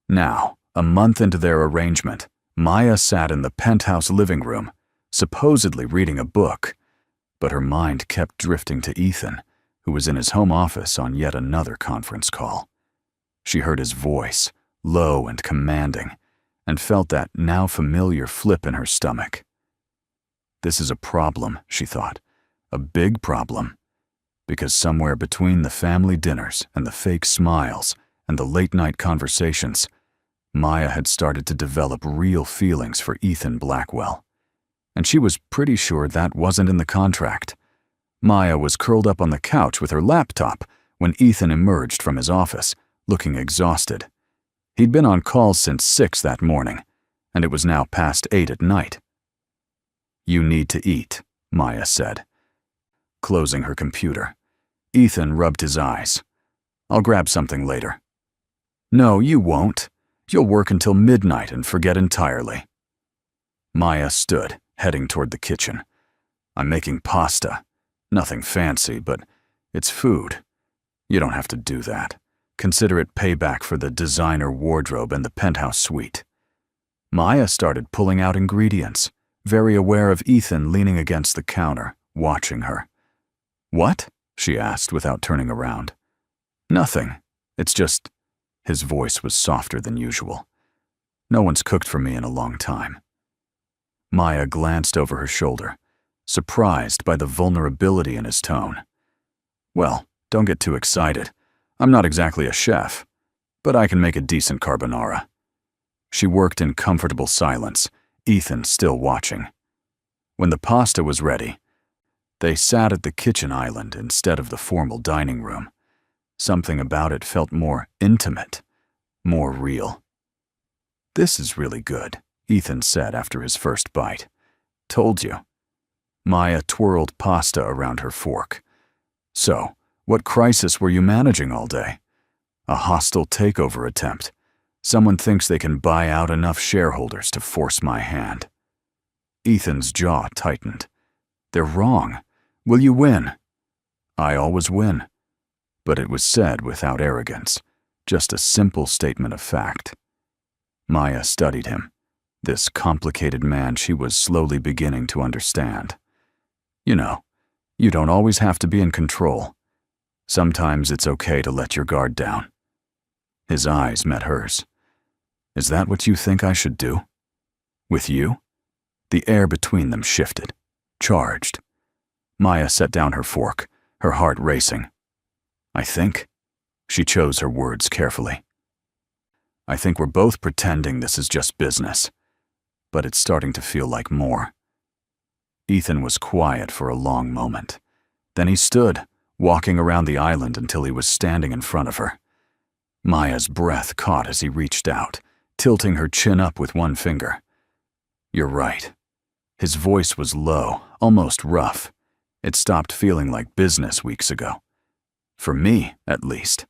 Now, a month into their arrangement, Maya sat in the penthouse living room, supposedly reading a book, but her mind kept drifting to Ethan, who was in his home office on yet another conference call. She heard his voice, low and commanding, and felt that now familiar flip in her stomach. This is a problem, she thought, a big problem, because somewhere between the family dinners and the fake smiles and the late-night conversations, Maya had started to develop real feelings for Ethan Blackwell. And she was pretty sure that wasn't in the contract. Maya was curled up on the couch with her laptop when Ethan emerged from his office, looking exhausted. He'd been on call since 6 that morning, and it was now past 8 at night. "You need to eat," Maya said. Closing her computer, Ethan rubbed his eyes. "I'll grab something later." "No, you won't. You'll work until midnight and forget entirely." Maya stood, heading toward the kitchen. "I'm making pasta. Nothing fancy, but it's food. You don't have to do that. Consider it payback for the designer wardrobe and the penthouse suite." Maya started pulling out ingredients, very aware of Ethan leaning against the counter, watching her. "What?" she asked without turning around. "Nothing. It's just—" His voice was softer than usual. "No one's cooked for me in a long time." Maya glanced over her shoulder, surprised by the vulnerability in his tone. "Well, don't get too excited. I'm not exactly a chef, but I can make a decent carbonara." She worked in comfortable silence, Ethan still watching. When the pasta was ready, they sat at the kitchen island instead of the formal dining room. Something about it felt more intimate, more real. "This is really good," Ethan said after his first bite. "Told you." Maya twirled pasta around her fork. "So, what crisis were you managing all day?" "A hostile takeover attempt. Someone thinks they can buy out enough shareholders to force my hand." Ethan's jaw tightened. "They're wrong. Will you win?" "I always win." But it was said without arrogance, just a simple statement of fact. Maya studied him, this complicated man she was slowly beginning to understand. "You know, you don't always have to be in control. Sometimes it's okay to let your guard down." His eyes met hers. "Is that what you think I should do? With you?" The air between them shifted, charged. Maya set down her fork, her heart racing. "I think." She chose her words carefully. "I think we're both pretending this is just business, but it's starting to feel like more." Ethan was quiet for a long moment. Then he stood, walking around the island until he was standing in front of her. Maya's breath caught as he reached out, tilting her chin up with one finger. "You're right." His voice was low, almost rough. It stopped feeling like business weeks ago. For me, at least.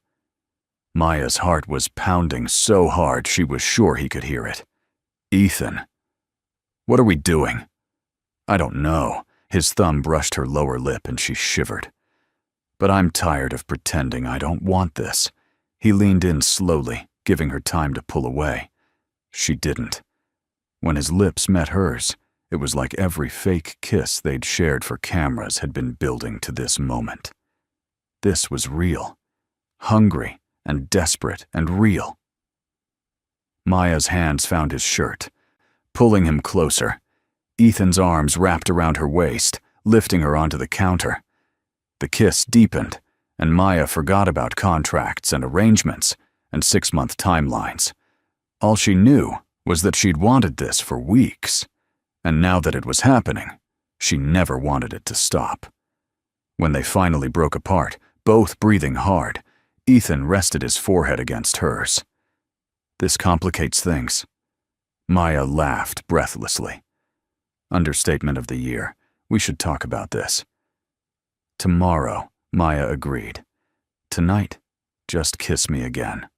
Maya's heart was pounding so hard she was sure he could hear it. Ethan. What are we doing? I don't know. His thumb brushed her lower lip and she shivered. But I'm tired of pretending I don't want this. He leaned in slowly, giving her time to pull away. She didn't. When his lips met hers, it was like every fake kiss they'd shared for cameras had been building to this moment. This was real. Hungry and desperate and real. Maya's hands found his shirt, pulling him closer. Ethan's arms wrapped around her waist, lifting her onto the counter. The kiss deepened, and Maya forgot about contracts and arrangements and 6-month timelines. All she knew was that she'd wanted this for weeks, and now that it was happening, she never wanted it to stop. When they finally broke apart, both breathing hard, Ethan rested his forehead against hers. This complicates things. Maya laughed breathlessly. Understatement of the year. We should talk about this. Tomorrow, Maya agreed. Tonight, just kiss me again.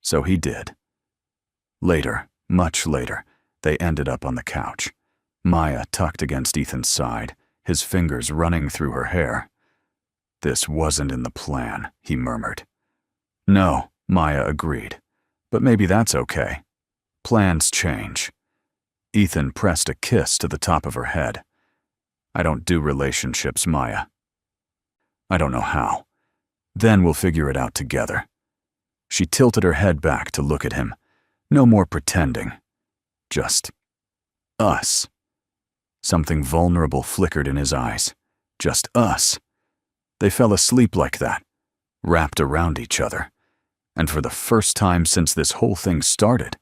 So he did. Later, much later, they ended up on the couch. Maya tucked against Ethan's side, his fingers running through her hair. This wasn't in the plan, he murmured. No, Maya agreed. But maybe that's okay. Plans change. Ethan pressed a kiss to the top of her head. I don't do relationships, Maya. I don't know how. Then we'll figure it out together. She tilted her head back to look at him. No more pretending. Just us. Something vulnerable flickered in his eyes. Just us. They fell asleep like that, wrapped around each other. And for the first time since this whole thing started,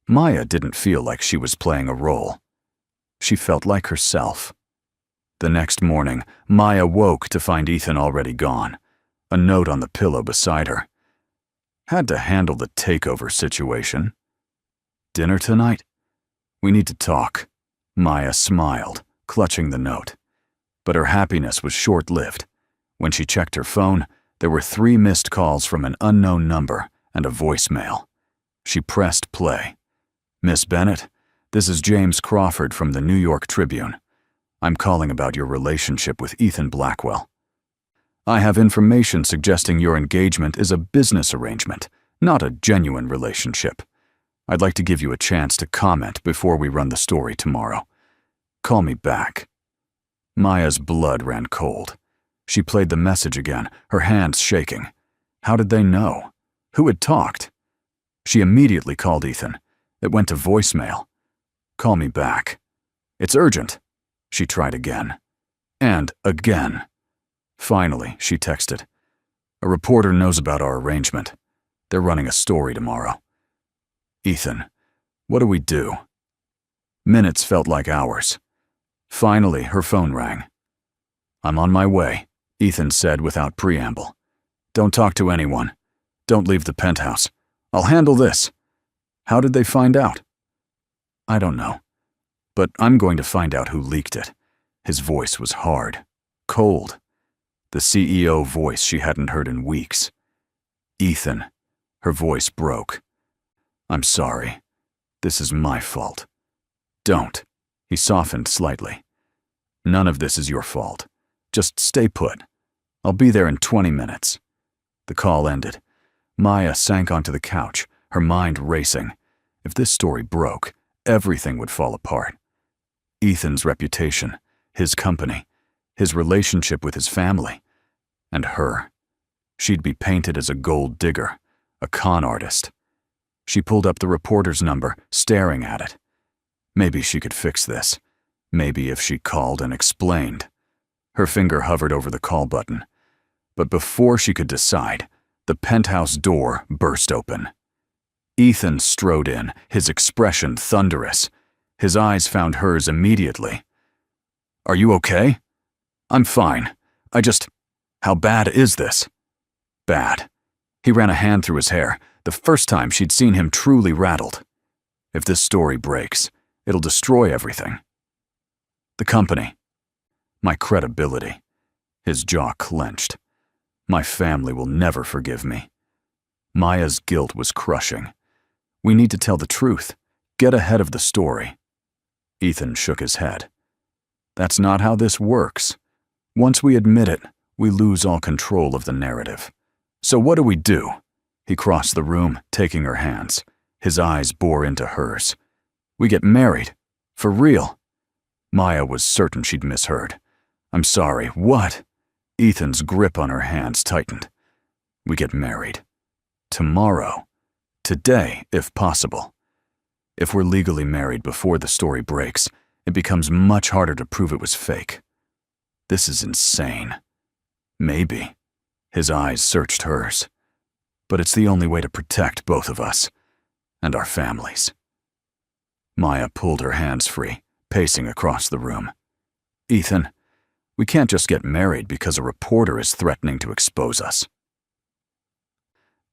Maya didn't feel like she was playing a role. She felt like herself. The next morning, Maya woke to find Ethan already gone, a note on the pillow beside her. Had to handle the takeover situation. Dinner tonight? We need to talk. Maya smiled, clutching the note. But her happiness was short-lived. When she checked her phone, there were 3 missed calls from an unknown number and a voicemail. She pressed play. Miss Bennett, this is James Crawford from the New York Tribune. I'm calling about your relationship with Ethan Blackwell. I have information suggesting your engagement is a business arrangement, not a genuine relationship. I'd like to give you a chance to comment before we run the story tomorrow. Call me back. Maya's blood ran cold. She played the message again, her hands shaking. How did they know? Who had talked? She immediately called Ethan. It went to voicemail. Call me back. It's urgent. She tried again. And again. Finally, she texted. A reporter knows about our arrangement. They're running a story tomorrow. Ethan, what do we do? Minutes felt like hours. Finally, her phone rang. I'm on my way, Ethan said without preamble. Don't talk to anyone. Don't leave the penthouse. I'll handle this. How did they find out? I don't know. But I'm going to find out who leaked it. His voice was hard, cold. The CEO voice she hadn't heard in weeks. Ethan. Her voice broke. I'm sorry. This is my fault. Don't. He softened slightly. None of this is your fault. Just stay put. I'll be there in 20 minutes. The call ended. Maya sank onto the couch, her mind racing. If this story broke, everything would fall apart. Ethan's reputation, his company, his relationship with his family, and her. She'd be painted as a gold digger, a con artist. She pulled up the reporter's number, staring at it. Maybe she could fix this. Maybe if she called and explained. Her finger hovered over the call button. But before she could decide, the penthouse door burst open. Ethan strode in, his expression thunderous. His eyes found hers immediately. Are you okay? I'm fine. How bad is this? Bad. He ran a hand through his hair, the first time she'd seen him truly rattled. If this story breaks, it'll destroy everything. The company. My credibility. His jaw clenched. My family will never forgive me. Maya's guilt was crushing. We need to tell the truth. Get ahead of the story. Ethan shook his head. That's not how this works. Once we admit it, we lose all control of the narrative. So what do? He crossed the room, taking her hands. His eyes bore into hers. We get married. For real. Maya was certain she'd misheard. I'm sorry, what? Ethan's grip on her hands tightened. We get married. Tomorrow. Today, if possible. If we're legally married before the story breaks, it becomes much harder to prove it was fake. This is insane. Maybe. His eyes searched hers. But it's the only way to protect both of us. And our families. Maya pulled her hands free, pacing across the room. Ethan, we can't just get married because a reporter is threatening to expose us.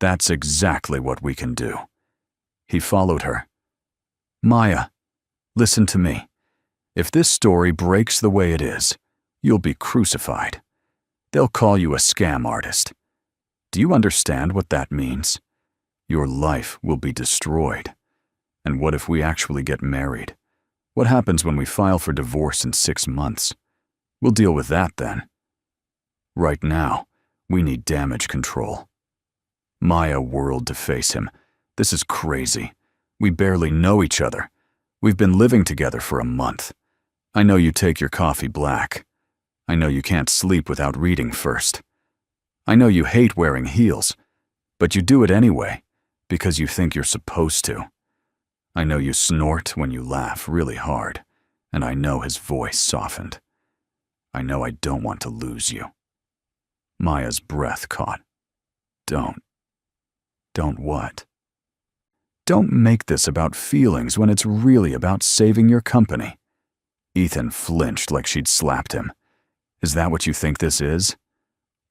That's exactly what we can do. He followed her. Maya, listen to me. If this story breaks the way it is, you'll be crucified. They'll call you a scam artist. Do you understand what that means? Your life will be destroyed. And what if we actually get married? What happens when we file for divorce in 6 months? We'll deal with that then. Right now, we need damage control. Maya whirled to face him. This is crazy. We barely know each other. We've been living together for a month. I know you take your coffee black. I know you can't sleep without reading first. I know you hate wearing heels, but you do it anyway, because you think you're supposed to. I know you snort when you laugh really hard, and I know his voice softened. I know I don't want to lose you. Maya's breath caught. Don't what? Don't make this about feelings when it's really about saving your company. Ethan flinched like she'd slapped him. Is that what you think this is?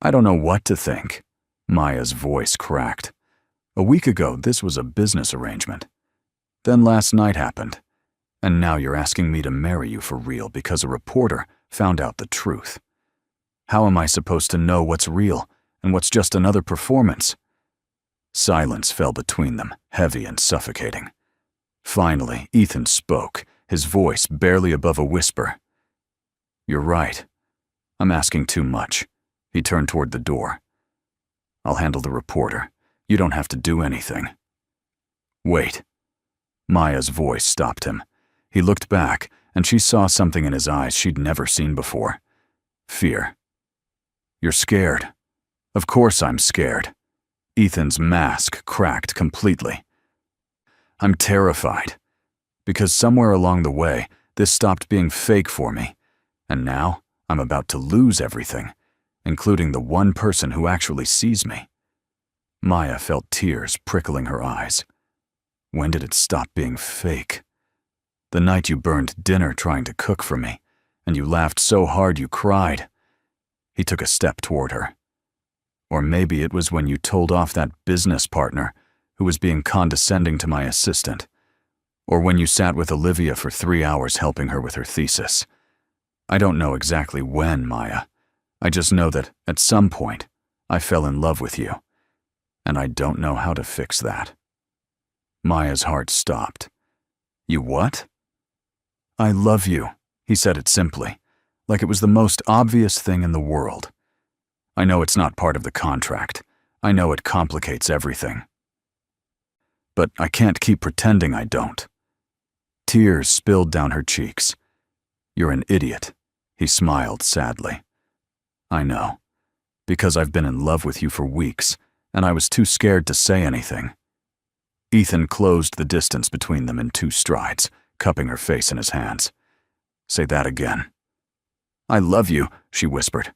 I don't know what to think. Maya's voice cracked. A week ago, this was a business arrangement. Then last night happened. And now you're asking me to marry you for real because a reporter found out the truth. How am I supposed to know what's real and what's just another performance? Silence fell between them, heavy and suffocating. Finally, Ethan spoke, his voice barely above a whisper. You're right. I'm asking too much. He turned toward the door. I'll handle the reporter. You don't have to do anything. Wait. Maya's voice stopped him. He looked back, and she saw something in his eyes she'd never seen before. Fear. You're scared. Of course I'm scared. Ethan's mask cracked completely. I'm terrified. Because somewhere along the way, this stopped being fake for me. And now, I'm about to lose everything, including the one person who actually sees me. Maya felt tears prickling her eyes. When did it stop being fake? The night you burned dinner trying to cook for me, and you laughed so hard you cried. He took a step toward her. Or maybe it was when you told off that business partner who was being condescending to my assistant. Or when you sat with Olivia for 3 hours helping her with her thesis. I don't know exactly when, Maya. I just know that, at some point, I fell in love with you. And I don't know how to fix that. Maya's heart stopped. You what? I love you, he said it simply, like it was the most obvious thing in the world. I know it's not part of the contract. I know it complicates everything. But I can't keep pretending I don't. Tears spilled down her cheeks. You're an idiot, he smiled sadly. I know, because I've been in love with you for weeks, and I was too scared to say anything. Ethan closed the distance between them in 2 strides, cupping her face in his hands. Say that again. I love you, she whispered.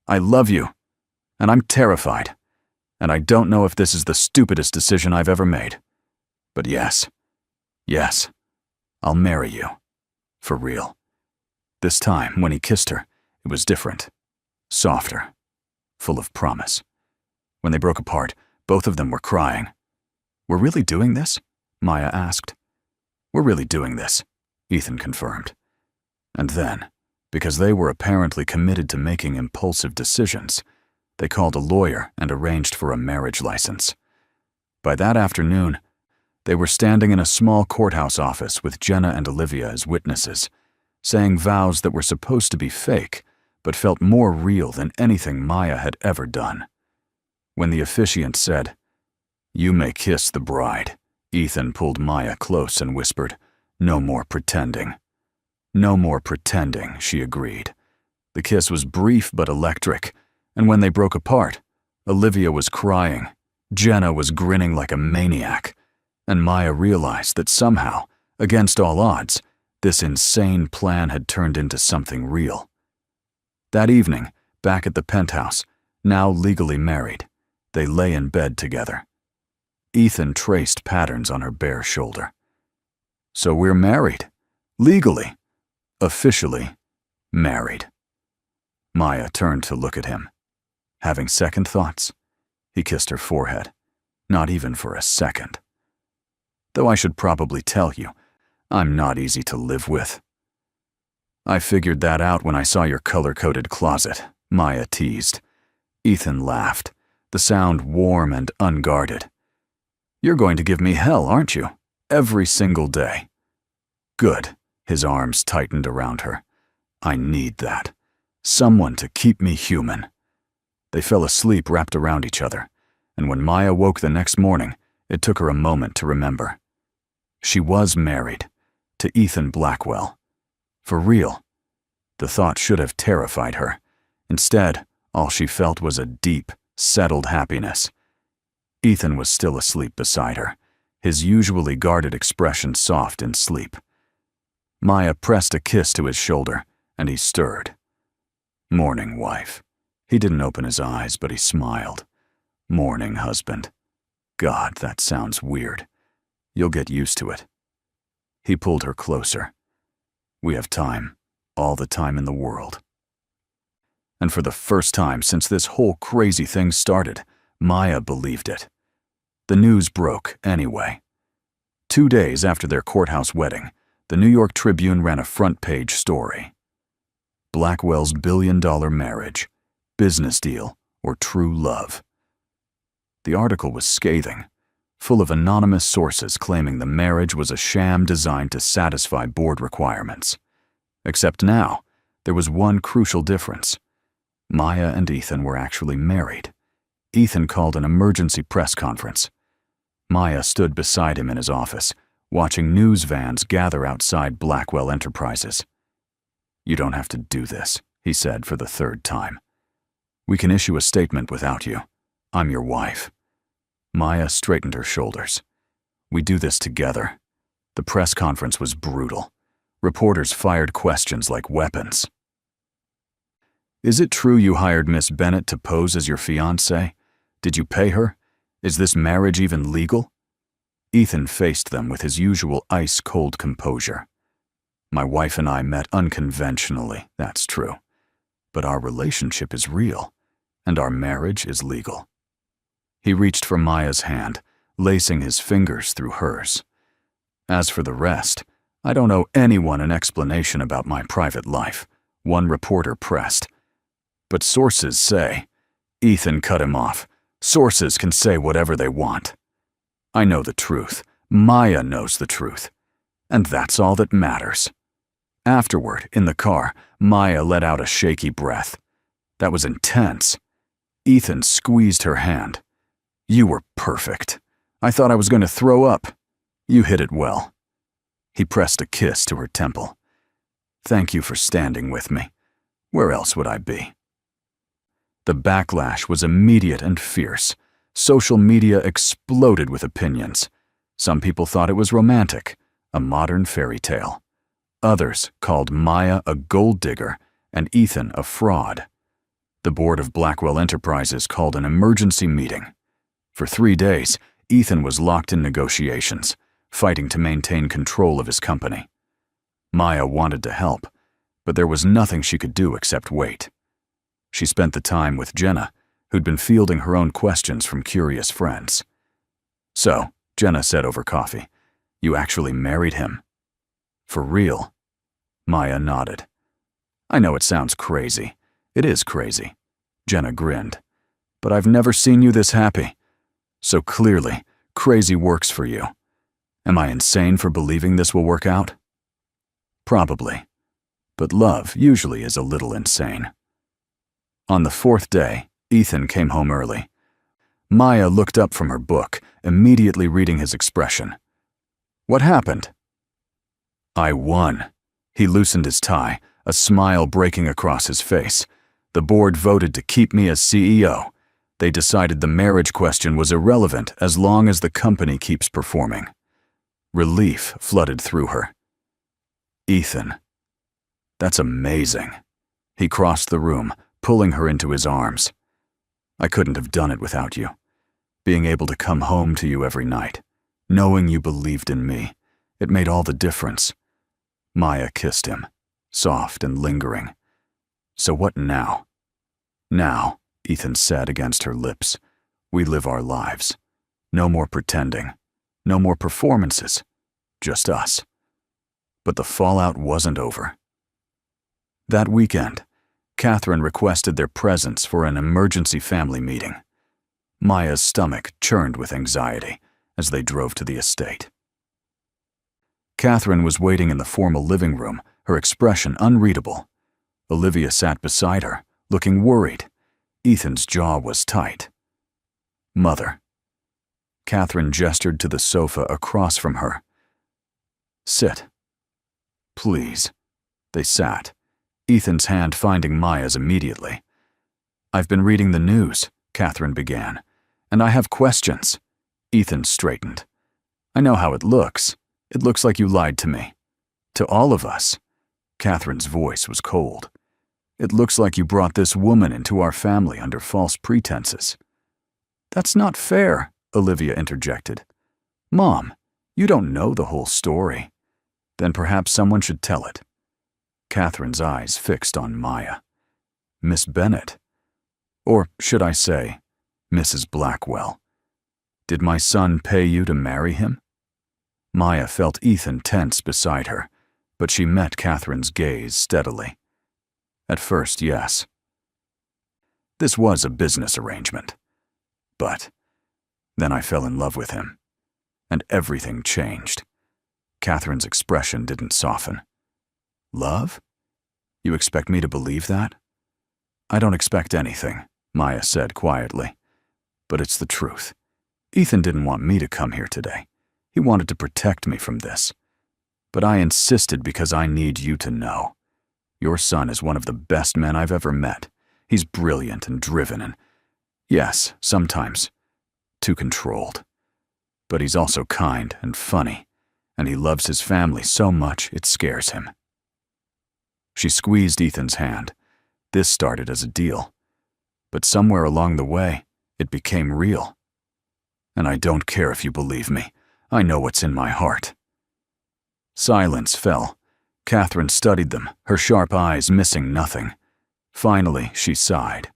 I love you, and I'm terrified, and I don't know if this is the stupidest decision I've ever made. But yes, I'll marry you. For real. This time, when he kissed her, it was different. Softer. Full of promise. When they broke apart, both of them were crying. We're really doing this? Maya asked. We're really doing this, Ethan confirmed. And then, because they were apparently committed to making impulsive decisions, they called a lawyer and arranged for a marriage license. By that afternoon, they were standing in a small courthouse office with Jenna and Olivia as witnesses, saying vows that were supposed to be fake, but felt more real than anything Maya had ever done. When the officiant said, "You may kiss the bride," Ethan pulled Maya close and whispered, "No more pretending." "No more pretending," she agreed. The kiss was brief but electric, and when they broke apart, Olivia was crying, Jenna was grinning like a maniac, and Maya realized that somehow, against all odds, this insane plan had turned into something real. That evening, back at the penthouse, now legally married, they lay in bed together. Ethan traced patterns on her bare shoulder. "So we're married. Legally. Officially married." Maya turned to look at him. Having second thoughts, he kissed her forehead. Not even for a second. "Though I should probably tell you, I'm not easy to live with." "I figured that out when I saw your color-coded closet," Maya teased. Ethan laughed, the sound warm and unguarded. "You're going to give me hell, aren't you? Every single day." "Good." His arms tightened around her. "I need that. Someone to keep me human." They fell asleep wrapped around each other, and when Maya woke the next morning, it took her a moment to remember. She was married, to Ethan Blackwell. For real. The thought should have terrified her. Instead, all she felt was a deep, settled happiness. Ethan was still asleep beside her, his usually guarded expression soft in sleep. Maya pressed a kiss to his shoulder, and he stirred. "Morning, wife." He didn't open his eyes, but he smiled. "Morning, husband." God, that sounds weird. You'll get used to it. He pulled her closer. "We have time, all the time in the world." And for the first time since this whole crazy thing started, Maya believed it. The news broke anyway. 2 days after their courthouse wedding, the New York Tribune ran a front-page story. Blackwell's billion-dollar marriage, business deal, or true love. The article was scathing, full of anonymous sources claiming the marriage was a sham designed to satisfy board requirements. Except now, there was one crucial difference. Maya and Ethan were actually married. Ethan called an emergency press conference. Maya stood beside him in his office, watching news vans gather outside Blackwell Enterprises. "You don't have to do this," he said for the third time. "We can issue a statement without you. I'm your wife." Maya straightened her shoulders. "We do this together." The press conference was brutal. Reporters fired questions like weapons. "Is it true you hired Miss Bennett to pose as your fiancée? Did you pay her? Is this marriage even legal?" Ethan faced them with his usual ice-cold composure. "My wife and I met unconventionally, that's true. But our relationship is real, and our marriage is legal." He reached for Maya's hand, lacing his fingers through hers. "As for the rest, I don't owe anyone an explanation about my private life," one reporter pressed. "But sources say..." Ethan cut him off. "Sources can say whatever they want. I know the truth. Maya knows the truth. And that's all that matters." Afterward, in the car, Maya let out a shaky breath. That was intense. Ethan squeezed her hand. "You were perfect. I thought I was going to throw up. You hit it well." He pressed a kiss to her temple. "Thank you for standing with me. Where else would I be?" The backlash was immediate and fierce. Social media exploded with opinions. Some people thought it was romantic, a modern fairy tale. Others called Maya a gold digger and Ethan a fraud. The board of Blackwell Enterprises called an emergency meeting. For 3 days, Ethan was locked in negotiations, fighting to maintain control of his company. Maya wanted to help, but there was nothing she could do except wait. She spent the time with Jenna, who'd been fielding her own questions from curious friends. "So," Jenna said over coffee, "you actually married him?" "For real?" Maya nodded. "I know it sounds crazy. It is crazy." Jenna grinned. "But I've never seen you this happy. So clearly, Crazy works for you. Am I insane for believing this will work out? Probably. But love usually is a little insane. On the fourth day, Ethan came home early. Maya looked up from her book, immediately reading his expression. What happened? I won. He loosened his tie, a smile breaking across his face. The board voted to keep me as CEO. They decided the marriage question was irrelevant as long as the company keeps performing. Relief flooded through her. Ethan. That's amazing. He crossed the room, pulling her into his arms. I couldn't have done it without you. Being able to come home to you every night, knowing you believed in me, it made all the difference. Maya kissed him, soft and lingering. So what now? Now, Ethan said against her lips, we live our lives. No more pretending. No more performances. Just us. But the fallout wasn't over. That weekend, Catherine requested their presence for an emergency family meeting. Maya's stomach churned with anxiety as they drove to the estate. Catherine was waiting in the formal living room, her expression unreadable. Olivia sat beside her, looking worried. Ethan's jaw was tight. Mother. Catherine gestured to the sofa across from her. Sit. Please. They sat, Ethan's hand finding Maya's immediately. I've been reading the news, Catherine began, and I have questions. Ethan straightened. I know how it looks. It looks like you lied to me. To all of us. Catherine's voice was cold. It looks like you brought this woman into our family under false pretenses. That's not fair, Olivia interjected. Mom, you don't know the whole story. Then perhaps someone should tell it. Catherine's eyes fixed on Maya. Miss Bennett. Or should I say, Mrs. Blackwell. Did my son pay you to marry him? Maya felt Ethan tense beside her, but she met Catherine's gaze steadily. At first, yes. This was a business arrangement. But then I fell in love with him, and everything changed. Catherine's expression didn't soften. Love? You expect me to believe that? I don't expect anything, Maya said quietly. But it's the truth. Ethan didn't want me to come here today. He wanted to protect me from this. But I insisted because I need you to know. Your son is one of the best men I've ever met. He's brilliant and driven and, yes, sometimes, too controlled. But he's also kind and funny, and he loves his family so much it scares him. She squeezed Ethan's hand. This started as a deal. But somewhere along the way, it became real. And I don't care if you believe me. I know what's in my heart. Silence fell. Catherine studied them, her sharp eyes missing nothing. Finally, she sighed.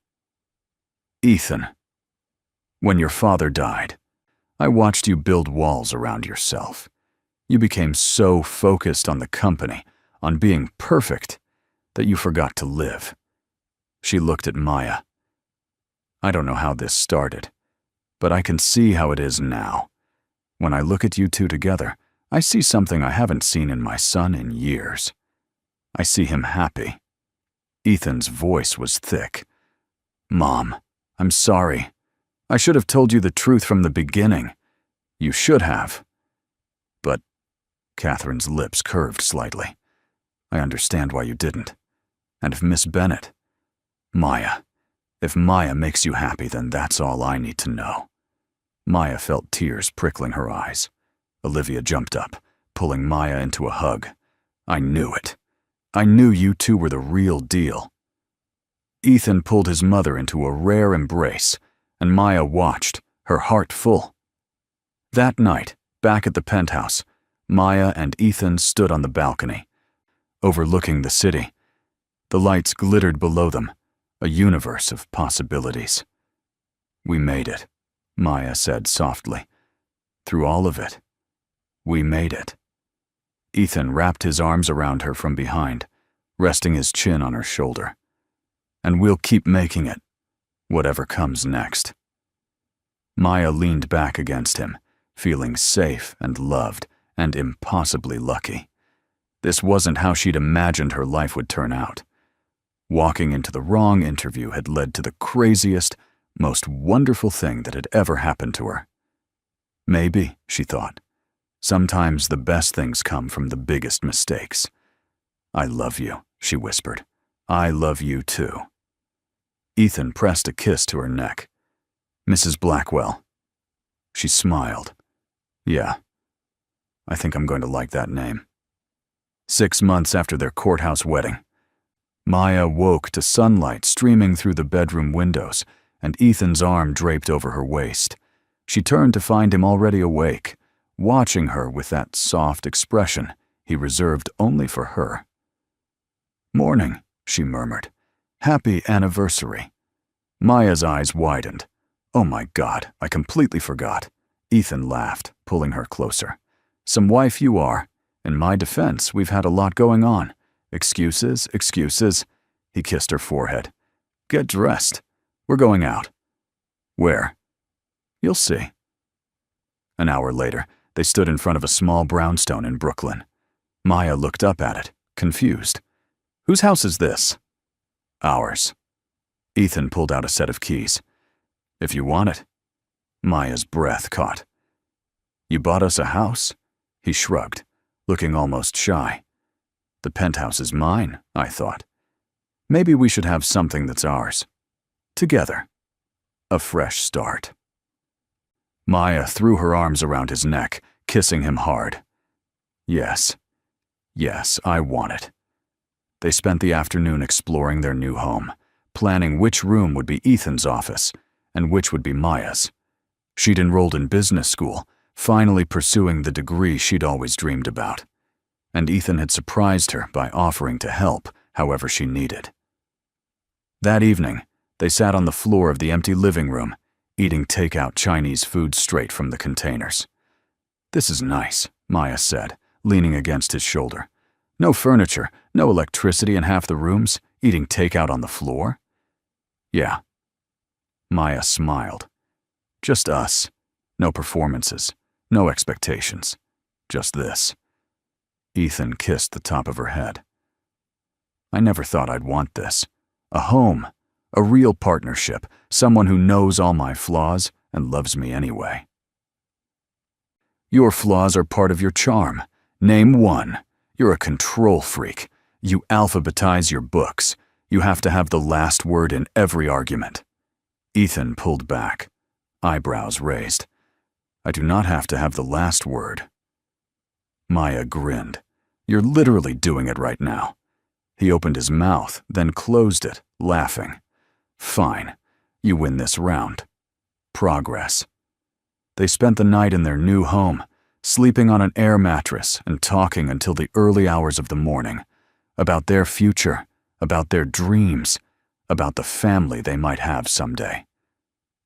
Ethan, when your father died, I watched you build walls around yourself. You became so focused on the company, on being perfect, that you forgot to live. She looked at Maya. I don't know how this started, but I can see how it is now. When I look at you two together, I see something I haven't seen in my son in years. I see him happy. Ethan's voice was thick. Mom, I'm sorry. I should have told you the truth from the beginning. You should have. But Catherine's lips curved slightly. I understand why you didn't. And if Miss Bennett, Maya, if Maya makes you happy, then that's all I need to know. Maya felt tears prickling her eyes. Olivia jumped up, pulling Maya into a hug. I knew it. I knew you two were the real deal. Ethan pulled his mother into a rare embrace, and Maya watched, her heart full. That night, back at the penthouse, Maya and Ethan stood on the balcony, overlooking the city. The lights glittered below them, a universe of possibilities. We made it, Maya said softly. Through all of it, we made it. Ethan wrapped his arms around her from behind, resting his chin on her shoulder. And we'll keep making it, whatever comes next. Maya leaned back against him, feeling safe and loved and impossibly lucky. This wasn't how she'd imagined her life would turn out. Walking into the wrong interview had led to the craziest, most wonderful thing that had ever happened to her. Maybe, she thought, sometimes the best things come from the biggest mistakes. I love you, she whispered. I love you too. Ethan pressed a kiss to her neck. Mrs. Blackwell. She smiled. Yeah, I think I'm going to like that name. 6 months after their courthouse wedding, Maya woke to sunlight streaming through the bedroom windows and Ethan's arm draped over her waist. She turned to find him already awake, watching her with that soft expression he reserved only for her. Morning, she murmured. Happy anniversary. Maya's eyes widened. Oh my God, I completely forgot. Ethan laughed, pulling her closer. Some wife you are. In my defense, we've had a lot going on. Excuses, excuses. He kissed her forehead. Get dressed. We're going out. Where? You'll see. An hour later, they stood in front of a small brownstone in Brooklyn. Maya looked up at it, confused. Whose house is this? Ours. Ethan pulled out a set of keys. If you want it. Maya's breath caught. You bought us a house? He shrugged, looking almost shy. The penthouse is mine, I thought. Maybe we should have something that's ours. Together. A fresh start. Maya threw her arms around his neck, kissing him hard. Yes. Yes, I want it. They spent the afternoon exploring their new home, planning which room would be Ethan's office and which would be Maya's. She'd enrolled in business school, finally pursuing the degree she'd always dreamed about. And Ethan had surprised her by offering to help however she needed. That evening, they sat on the floor of the empty living room, eating takeout Chinese food straight from the containers. This is nice, Maya said, leaning against his shoulder. No furniture, no electricity in half the rooms, eating takeout on the floor? Yeah. Maya smiled. Just us. No performances, no expectations. Just this. Ethan kissed the top of her head. I never thought I'd want this. A home, a real partnership, someone who knows all my flaws and loves me anyway. Your flaws are part of your charm. Name one. You're a control freak. You alphabetize your books. You have to have the last word in every argument. Ethan pulled back, eyebrows raised. I do not have to have the last word. Maya grinned. You're literally doing it right now. He opened his mouth, then closed it, laughing. Fine. You win this round. Progress. They spent the night in their new home, sleeping on an air mattress and talking until the early hours of the morning, about their future, about their dreams, about the family they might have someday.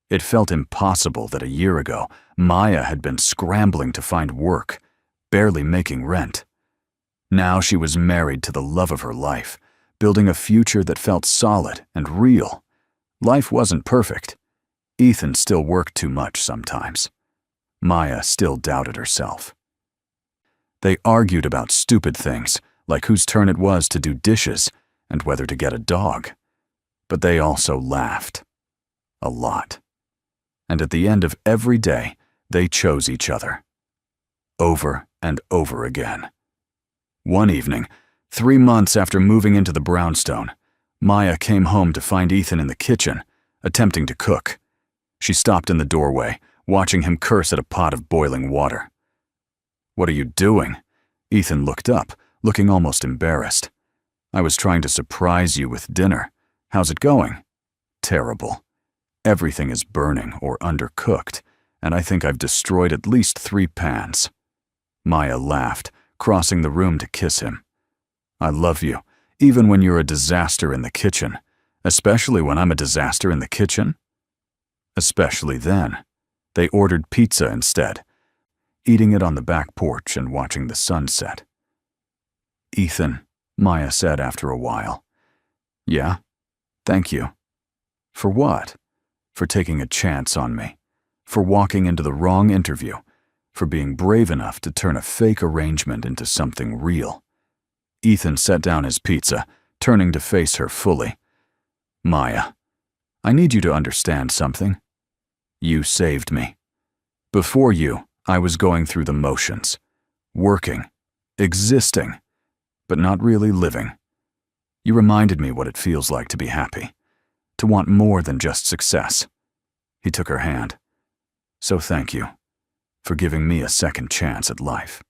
It felt impossible that a year ago, Maya had been scrambling to find work, barely making rent. Now she was married to the love of her life, building a future that felt solid and real. Life wasn't perfect. Ethan still worked too much sometimes. Maya still doubted herself. They argued about stupid things, like whose turn it was to do dishes and whether to get a dog. But they also laughed. A lot. And at the end of every day, they chose each other. Over and over again. One evening, 3 months after moving into the brownstone, Maya came home to find Ethan in the kitchen, attempting to cook. She stopped in the doorway, watching him curse at a pot of boiling water. What are you doing? Ethan looked up, looking almost embarrassed. I was trying to surprise you with dinner. How's it going? Terrible. Everything is burning or undercooked, and I think I've destroyed at least 3 pans. Maya laughed, crossing the room to kiss him. I love you, even when you're a disaster in the kitchen, especially when I'm a disaster in the kitchen. Especially then. They ordered pizza instead, eating it on the back porch and watching the sunset. Ethan, Maya said after a while. Yeah? Thank you. For what? For taking a chance on me. For walking into the wrong interview. for being brave enough to turn a fake arrangement into something real. Ethan set down his pizza, turning to face her fully. "Maya, I need you to understand something. You saved me. Before you, I was going through the motions, working, existing, but not really living. You reminded me what it feels like to be happy, to want more than just success." He took her hand. "So thank you for giving me a second chance at life."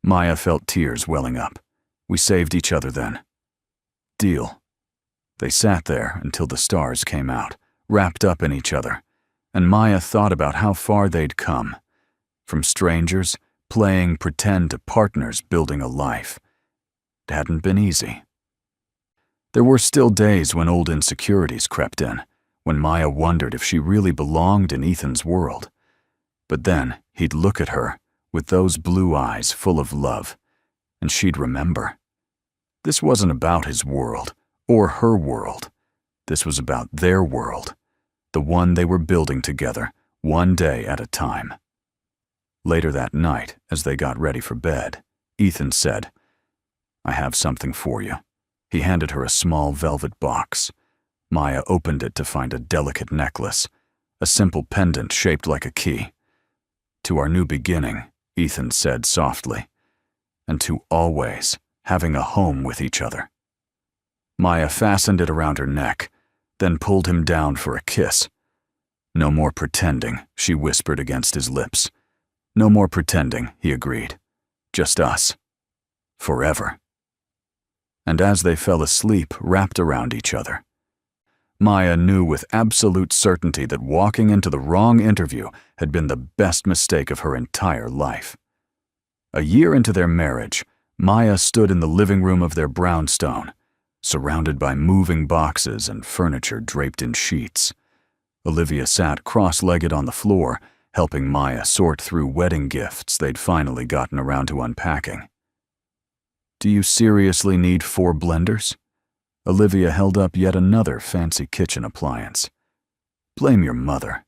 Maya felt tears welling up. "We saved each other then." "Deal." They sat there until the stars came out, wrapped up in each other, and Maya thought about how far they'd come. From strangers, playing pretend, to partners building a life. It hadn't been easy. There were still days when old insecurities crept in, when Maya wondered if she really belonged in Ethan's world. But then he'd look at her with those blue eyes full of love, and she'd remember. This wasn't about his world or her world. This was about their world, the one they were building together, one day at a time. Later that night, as they got ready for bed, Ethan said, "I have something for you." He handed her a small velvet box. Maya opened it to find a delicate necklace, a simple pendant shaped like a key. "To our new beginning," Ethan said softly, "and to always having a home with each other." Maya fastened it around her neck, then pulled him down for a kiss. "No more pretending," she whispered against his lips. "No more pretending," he agreed. "Just us. Forever." And as they fell asleep, wrapped around each other, Maya knew with absolute certainty that walking into the wrong interview had been the best mistake of her entire life. A year into their marriage, Maya stood in the living room of their brownstone, surrounded by moving boxes and furniture draped in sheets. Olivia sat cross-legged on the floor, helping Maya sort through wedding gifts they'd finally gotten around to unpacking. "Do you seriously need 4 blenders?" Olivia held up yet another fancy kitchen appliance. "Blame your mother."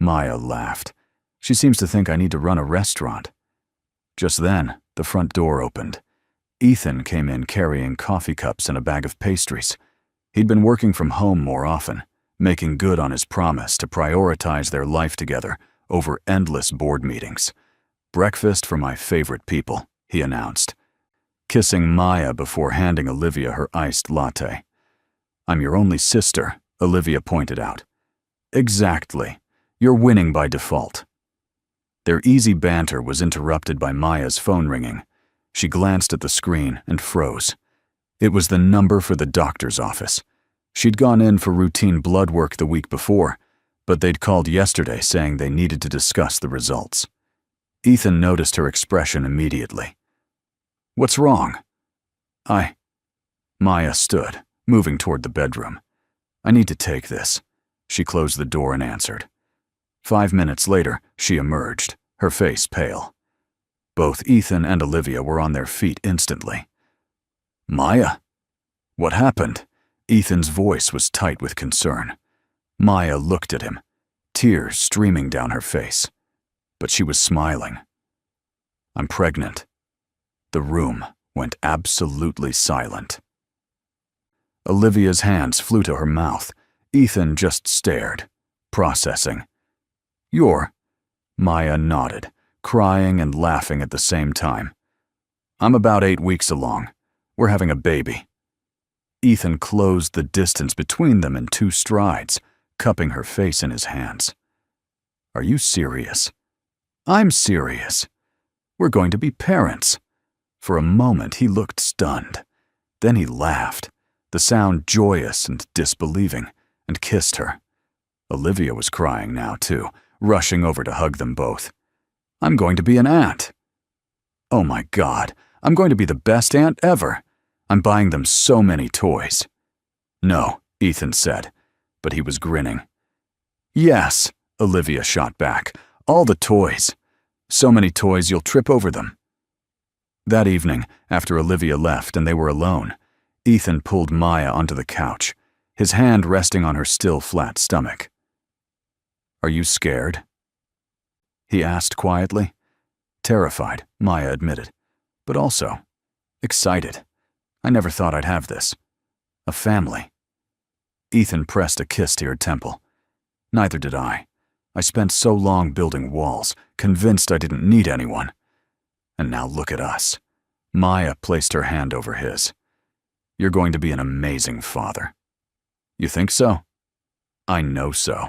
Maya laughed. "She seems to think I need to run a restaurant." Just then, the front door opened. Ethan came in carrying coffee cups and a bag of pastries. He'd been working from home more often, making good on his promise to prioritize their life together over endless board meetings. "Breakfast for my favorite people," he announced, kissing Maya before handing Olivia her iced latte. "I'm your only sister," Olivia pointed out. "Exactly. You're winning by default." Their easy banter was interrupted by Maya's phone ringing. She glanced at the screen and froze. It was the number for the doctor's office. She'd gone in for routine blood work the week before, but they'd called yesterday saying they needed to discuss the results. Ethan noticed her expression immediately. "What's wrong?" Maya stood, moving toward the bedroom. "I need to take this." She closed the door and answered. 5 minutes later, she emerged, her face pale. Both Ethan and Olivia were on their feet instantly. "Maya? What happened?" Ethan's voice was tight with concern. Maya looked at him, tears streaming down her face. But she was smiling. "I'm pregnant." The room went absolutely silent. Olivia's hands flew to her mouth. Ethan just stared, processing. "You're—" Maya nodded, crying and laughing at the same time. "I'm about 8 weeks along. We're having a baby." Ethan closed the distance between them in 2 strides, cupping her face in his hands. "Are you serious?" "I'm serious. We're going to be parents." For a moment he looked stunned. Then he laughed, the sound joyous and disbelieving, and kissed her. Olivia was crying now too, rushing over to hug them both. "I'm going to be an aunt." "Oh my God, I'm going to be the best aunt ever. I'm buying them so many toys." "No," Ethan said, but he was grinning. "Yes," Olivia shot back, "all the toys. So many toys you'll trip over them." That evening, after Olivia left and they were alone, Ethan pulled Maya onto the couch, his hand resting on her still flat stomach. "Are you scared?" he asked quietly. Terrified, Maya admitted, but also excited. I never thought I'd have this. A family. Ethan pressed a kiss to her temple. Neither did I. I spent so long building walls, convinced I didn't need anyone. And now look at us. Maya placed her hand over his. You're going to be an amazing father. You think so? I know so.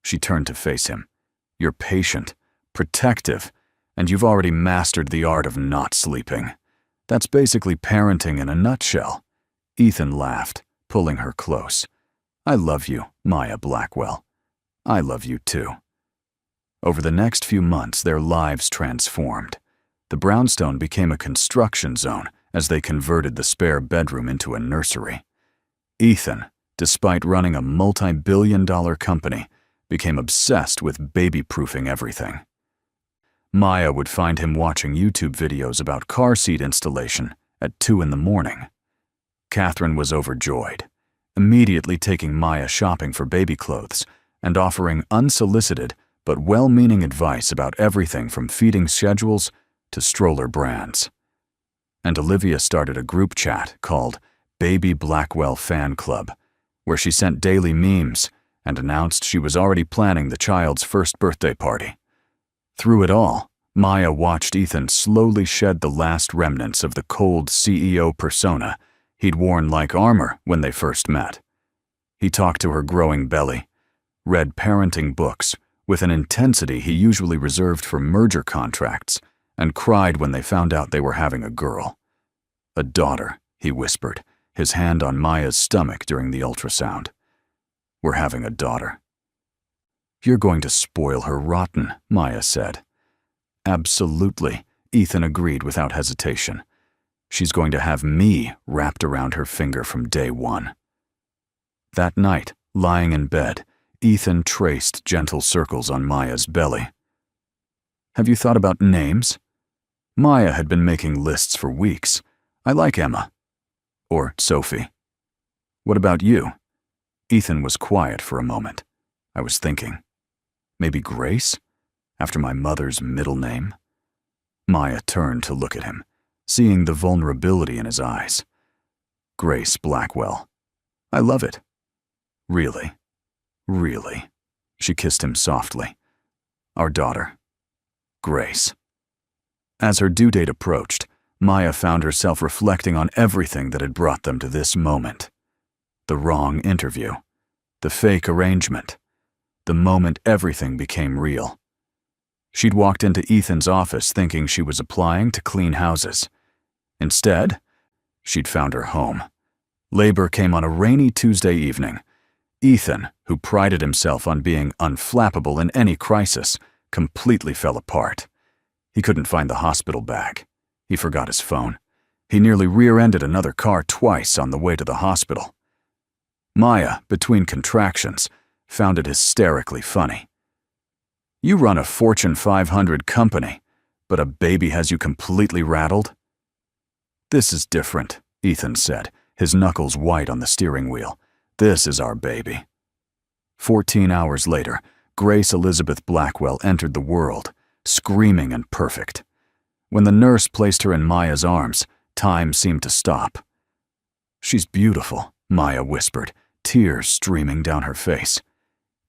She turned to face him. You're patient, protective, and you've already mastered the art of not sleeping. That's basically parenting in a nutshell. Ethan laughed, pulling her close. I love you, Maya Blackwell. I love you too. Over the next few months, their lives transformed. The brownstone became a construction zone as they converted the spare bedroom into a nursery. Ethan, despite running a multi-billion-dollar company, became obsessed with baby-proofing everything. Maya would find him watching YouTube videos about car seat installation at 2 in the morning. Catherine was overjoyed, immediately taking Maya shopping for baby clothes and offering unsolicited but well-meaning advice about everything from feeding schedules to stroller brands. And Olivia started a group chat called Baby Blackwell Fan Club, where she sent daily memes and announced she was already planning the child's first birthday party. Through it all, Maya watched Ethan slowly shed the last remnants of the cold CEO persona he'd worn like armor when they first met. He talked to her growing belly, read parenting books with an intensity he usually reserved for merger contracts, and cried when they found out they were having a girl. A daughter, he whispered, his hand on Maya's stomach during the ultrasound. We're having a daughter. You're going to spoil her rotten, Maya said. Absolutely, Ethan agreed without hesitation. She's going to have me wrapped around her finger from day one. That night, lying in bed, Ethan traced gentle circles on Maya's belly. Have you thought about names? Maya had been making lists for weeks. I like Emma. Or Sophie. What about you? Ethan was quiet for a moment. I was thinking. Maybe Grace? After my mother's middle name? Maya turned to look at him, seeing the vulnerability in his eyes. Grace Blackwell. I love it. Really? Really? She kissed him softly. Our daughter. Grace. As her due date approached, Maya found herself reflecting on everything that had brought them to this moment. The wrong interview. The fake arrangement. The moment everything became real. She'd walked into Ethan's office thinking she was applying to clean houses. Instead, she'd found her home. Labor came on a rainy Tuesday evening. Ethan, who prided himself on being unflappable in any crisis, completely fell apart. He couldn't find the hospital bag. He forgot his phone. He nearly rear-ended another car twice on the way to the hospital. Maya, between contractions, found it hysterically funny. You run a Fortune 500 company, but a baby has you completely rattled? This is different, Ethan said, his knuckles white on the steering wheel. This is our baby. 14 hours later, Grace Elizabeth Blackwell entered the world, screaming and perfect. When the nurse placed her in Maya's arms, time seemed to stop. She's beautiful, Maya whispered, tears streaming down her face.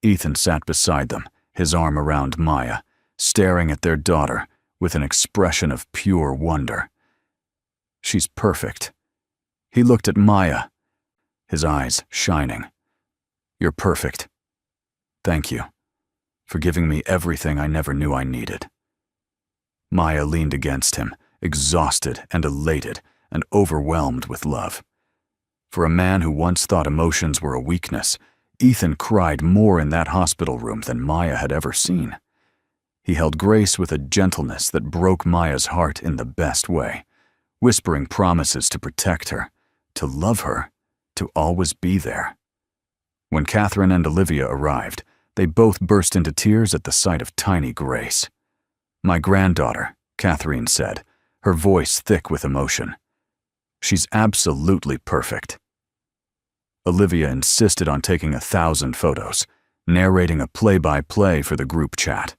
Ethan sat beside them, his arm around Maya, staring at their daughter with an expression of pure wonder. She's perfect. He looked at Maya, his eyes shining. You're perfect. Thank you for giving me everything I never knew I needed. Maya leaned against him, exhausted and elated and overwhelmed with love. For a man who once thought emotions were a weakness, Ethan cried more in that hospital room than Maya had ever seen. He held Grace with a gentleness that broke Maya's heart in the best way, whispering promises to protect her, to love her, to always be there. When Catherine and Olivia arrived, they both burst into tears at the sight of tiny Grace. My granddaughter, Catherine said, her voice thick with emotion. She's absolutely perfect. Olivia insisted on taking 1,000 photos, narrating a play-by-play for the group chat.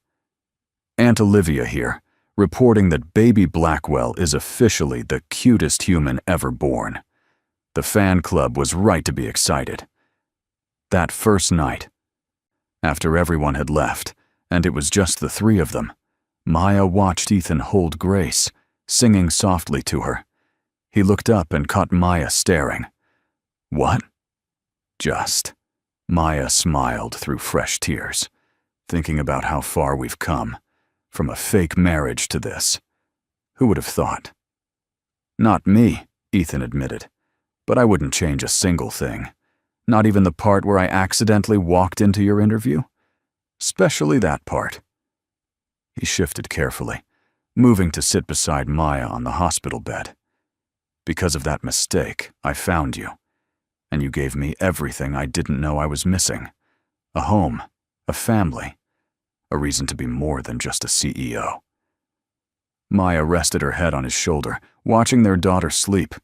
Aunt Olivia here, reporting that baby Blackwell is officially the cutest human ever born. The fan club was right to be excited. That first night, after everyone had left, and it was just the three of them, Maya watched Ethan hold Grace, singing softly to her. He looked up and caught Maya staring. "What?" "Just." Maya smiled through fresh tears, thinking about how far we've come, from a fake marriage to this. Who would have thought? "Not me," Ethan admitted, "but I wouldn't change a single thing. Not even the part where I accidentally walked into your interview. Especially that part." He shifted carefully, moving to sit beside Maya on the hospital bed. "Because of that mistake, I found you, and you gave me everything I didn't know I was missing. A home, a family, a reason to be more than just a CEO." Maya rested her head on his shoulder, watching their daughter sleep.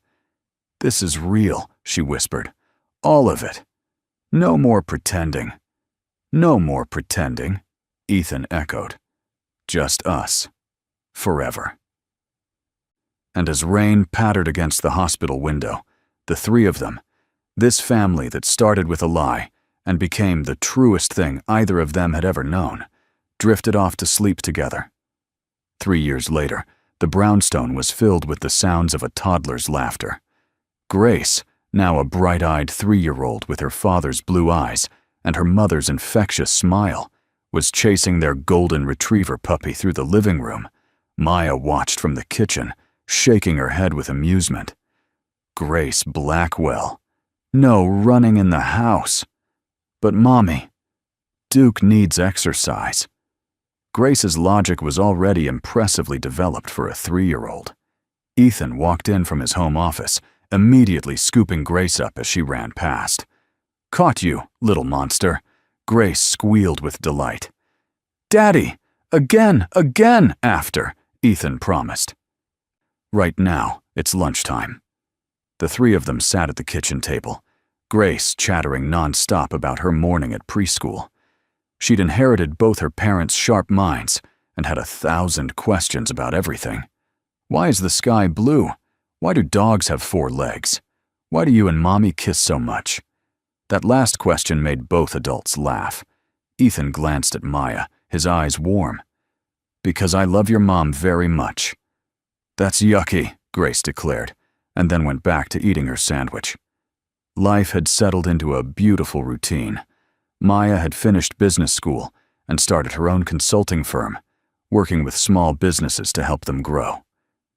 "This is real," she whispered. "All of it. No more pretending." "No more pretending," Ethan echoed. "Just us. Forever." And as rain pattered against the hospital window, the three of them, this family that started with a lie and became the truest thing either of them had ever known, drifted off to sleep together. 3 years later, the brownstone was filled with the sounds of a toddler's laughter. Grace, now a bright-eyed 3-year-old with her father's blue eyes and her mother's infectious smile, was chasing their golden retriever puppy through the living room. Maya watched from the kitchen, shaking her head with amusement. Grace Blackwell. No running in the house. "But Mommy, Duke needs exercise." Grace's logic was already impressively developed for a 3-year-old. Ethan walked in from his home office, immediately scooping Grace up as she ran past. "Caught you, little monster," Grace squealed with delight. "Daddy, again, after," Ethan promised. "Right now, it's lunchtime." The three of them sat at the kitchen table, Grace chattering non-stop about her morning at preschool. She'd inherited both her parents' sharp minds and had 1,000 questions about everything. Why is the sky blue? Why do dogs have 4 legs? Why do you and Mommy kiss so much? That last question made both adults laugh. Ethan glanced at Maya, his eyes warm. "Because I love your mom very much." "That's yucky," Grace declared, and then went back to eating her sandwich. Life had settled into a beautiful routine. Maya had finished business school and started her own consulting firm, working with small businesses to help them grow.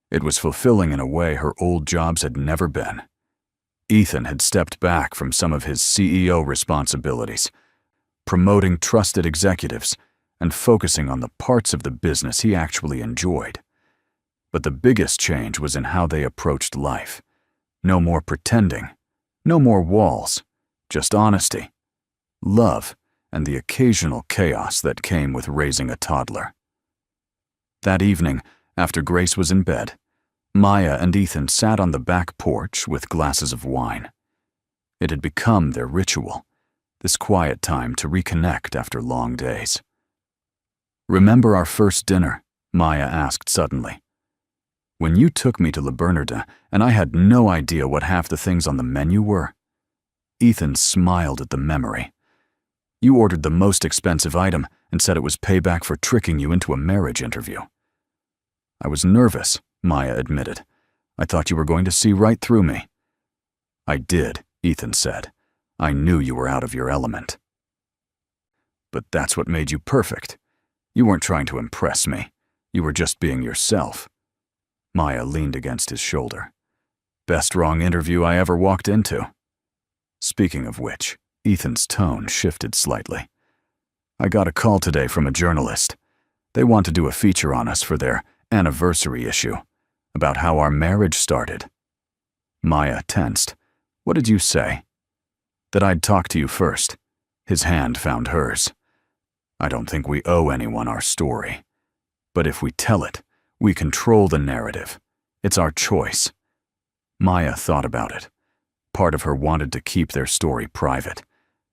It was fulfilling in a way her old jobs had never been. Ethan had stepped back from some of his CEO responsibilities, promoting trusted executives and focusing on the parts of the business he actually enjoyed. But the biggest change was in how they approached life. No more pretending, no more walls, just honesty, love, and the occasional chaos that came with raising a toddler. That evening, after Grace was in bed, Maya and Ethan sat on the back porch with glasses of wine. It had become their ritual, this quiet time to reconnect after long days. "Remember our first dinner?" Maya asked suddenly. "When you took me to Le Bernardin and I had no idea what half the things on the menu were?" Ethan smiled at the memory. "You ordered the most expensive item and said it was payback for tricking you into a marriage interview." "I was nervous," Maya admitted. "I thought you were going to see right through me." "I did," Ethan said. "I knew you were out of your element." "But that's what made you perfect. You weren't trying to impress me. You were just being yourself." Maya leaned against his shoulder. "Best wrong interview I ever walked into." Speaking of which, Ethan's tone shifted slightly. "I got a call today from a journalist. They want to do a feature on us for their anniversary issue, about how our marriage started." Maya tensed. "What did you say?" "That I'd talk to you first." His hand found hers. "I don't think we owe anyone our story. But if we tell it, we control the narrative. It's our choice." Maya thought about it. Part of her wanted to keep their story private,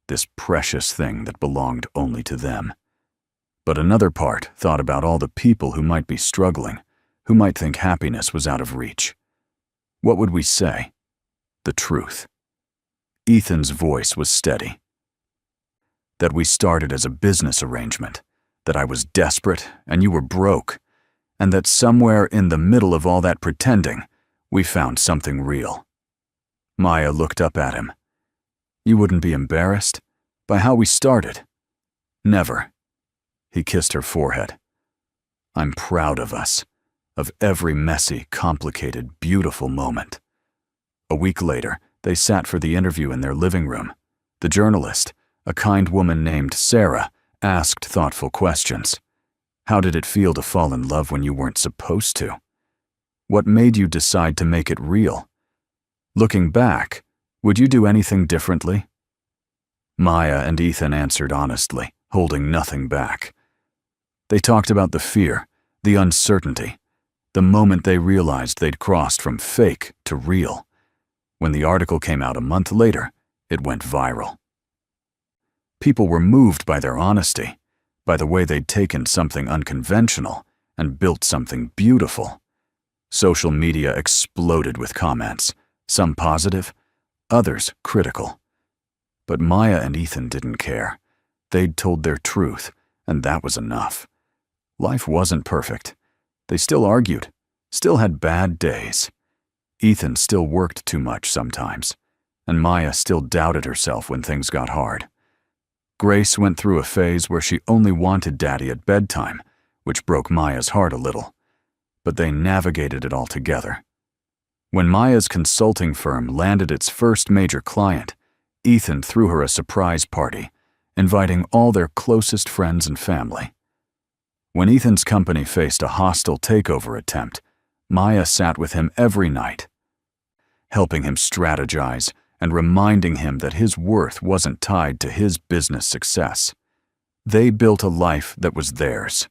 this precious thing that belonged only to them. But another part thought about all the people who might be struggling, who might think happiness was out of reach. What would we say? The truth. Ethan's voice was steady. That we started as a business arrangement, that I was desperate and you were broke, and that somewhere in the middle of all that pretending, we found something real. Maya looked up at him. You wouldn't be embarrassed by how we started? Never. He kissed her forehead. I'm proud of us, of every messy, complicated, beautiful moment. A week later, they sat for the interview in their living room. The journalist, a kind woman named Sarah, asked thoughtful questions. How did it feel to fall in love when you weren't supposed to? What made you decide to make it real? Looking back, would you do anything differently? Maya and Ethan answered honestly, holding nothing back. They talked about the fear, the uncertainty, the moment they realized they'd crossed from fake to real. When the article came out a month later, it went viral. People were moved by their honesty, by the way they'd taken something unconventional and built something beautiful. Social media exploded with comments, some positive, others critical. But Maya and Ethan didn't care. They'd told their truth, and that was enough. Life wasn't perfect. They still argued, still had bad days. Ethan still worked too much sometimes, and Maya still doubted herself when things got hard. Grace went through a phase where she only wanted Daddy at bedtime, which broke Maya's heart a little. But they navigated it all together. When Maya's consulting firm landed its first major client, Ethan threw her a surprise party, inviting all their closest friends and family. When Ethan's company faced a hostile takeover attempt, Maya sat with him every night, helping him strategize and reminding him that his worth wasn't tied to his business success. They built a life that was theirs,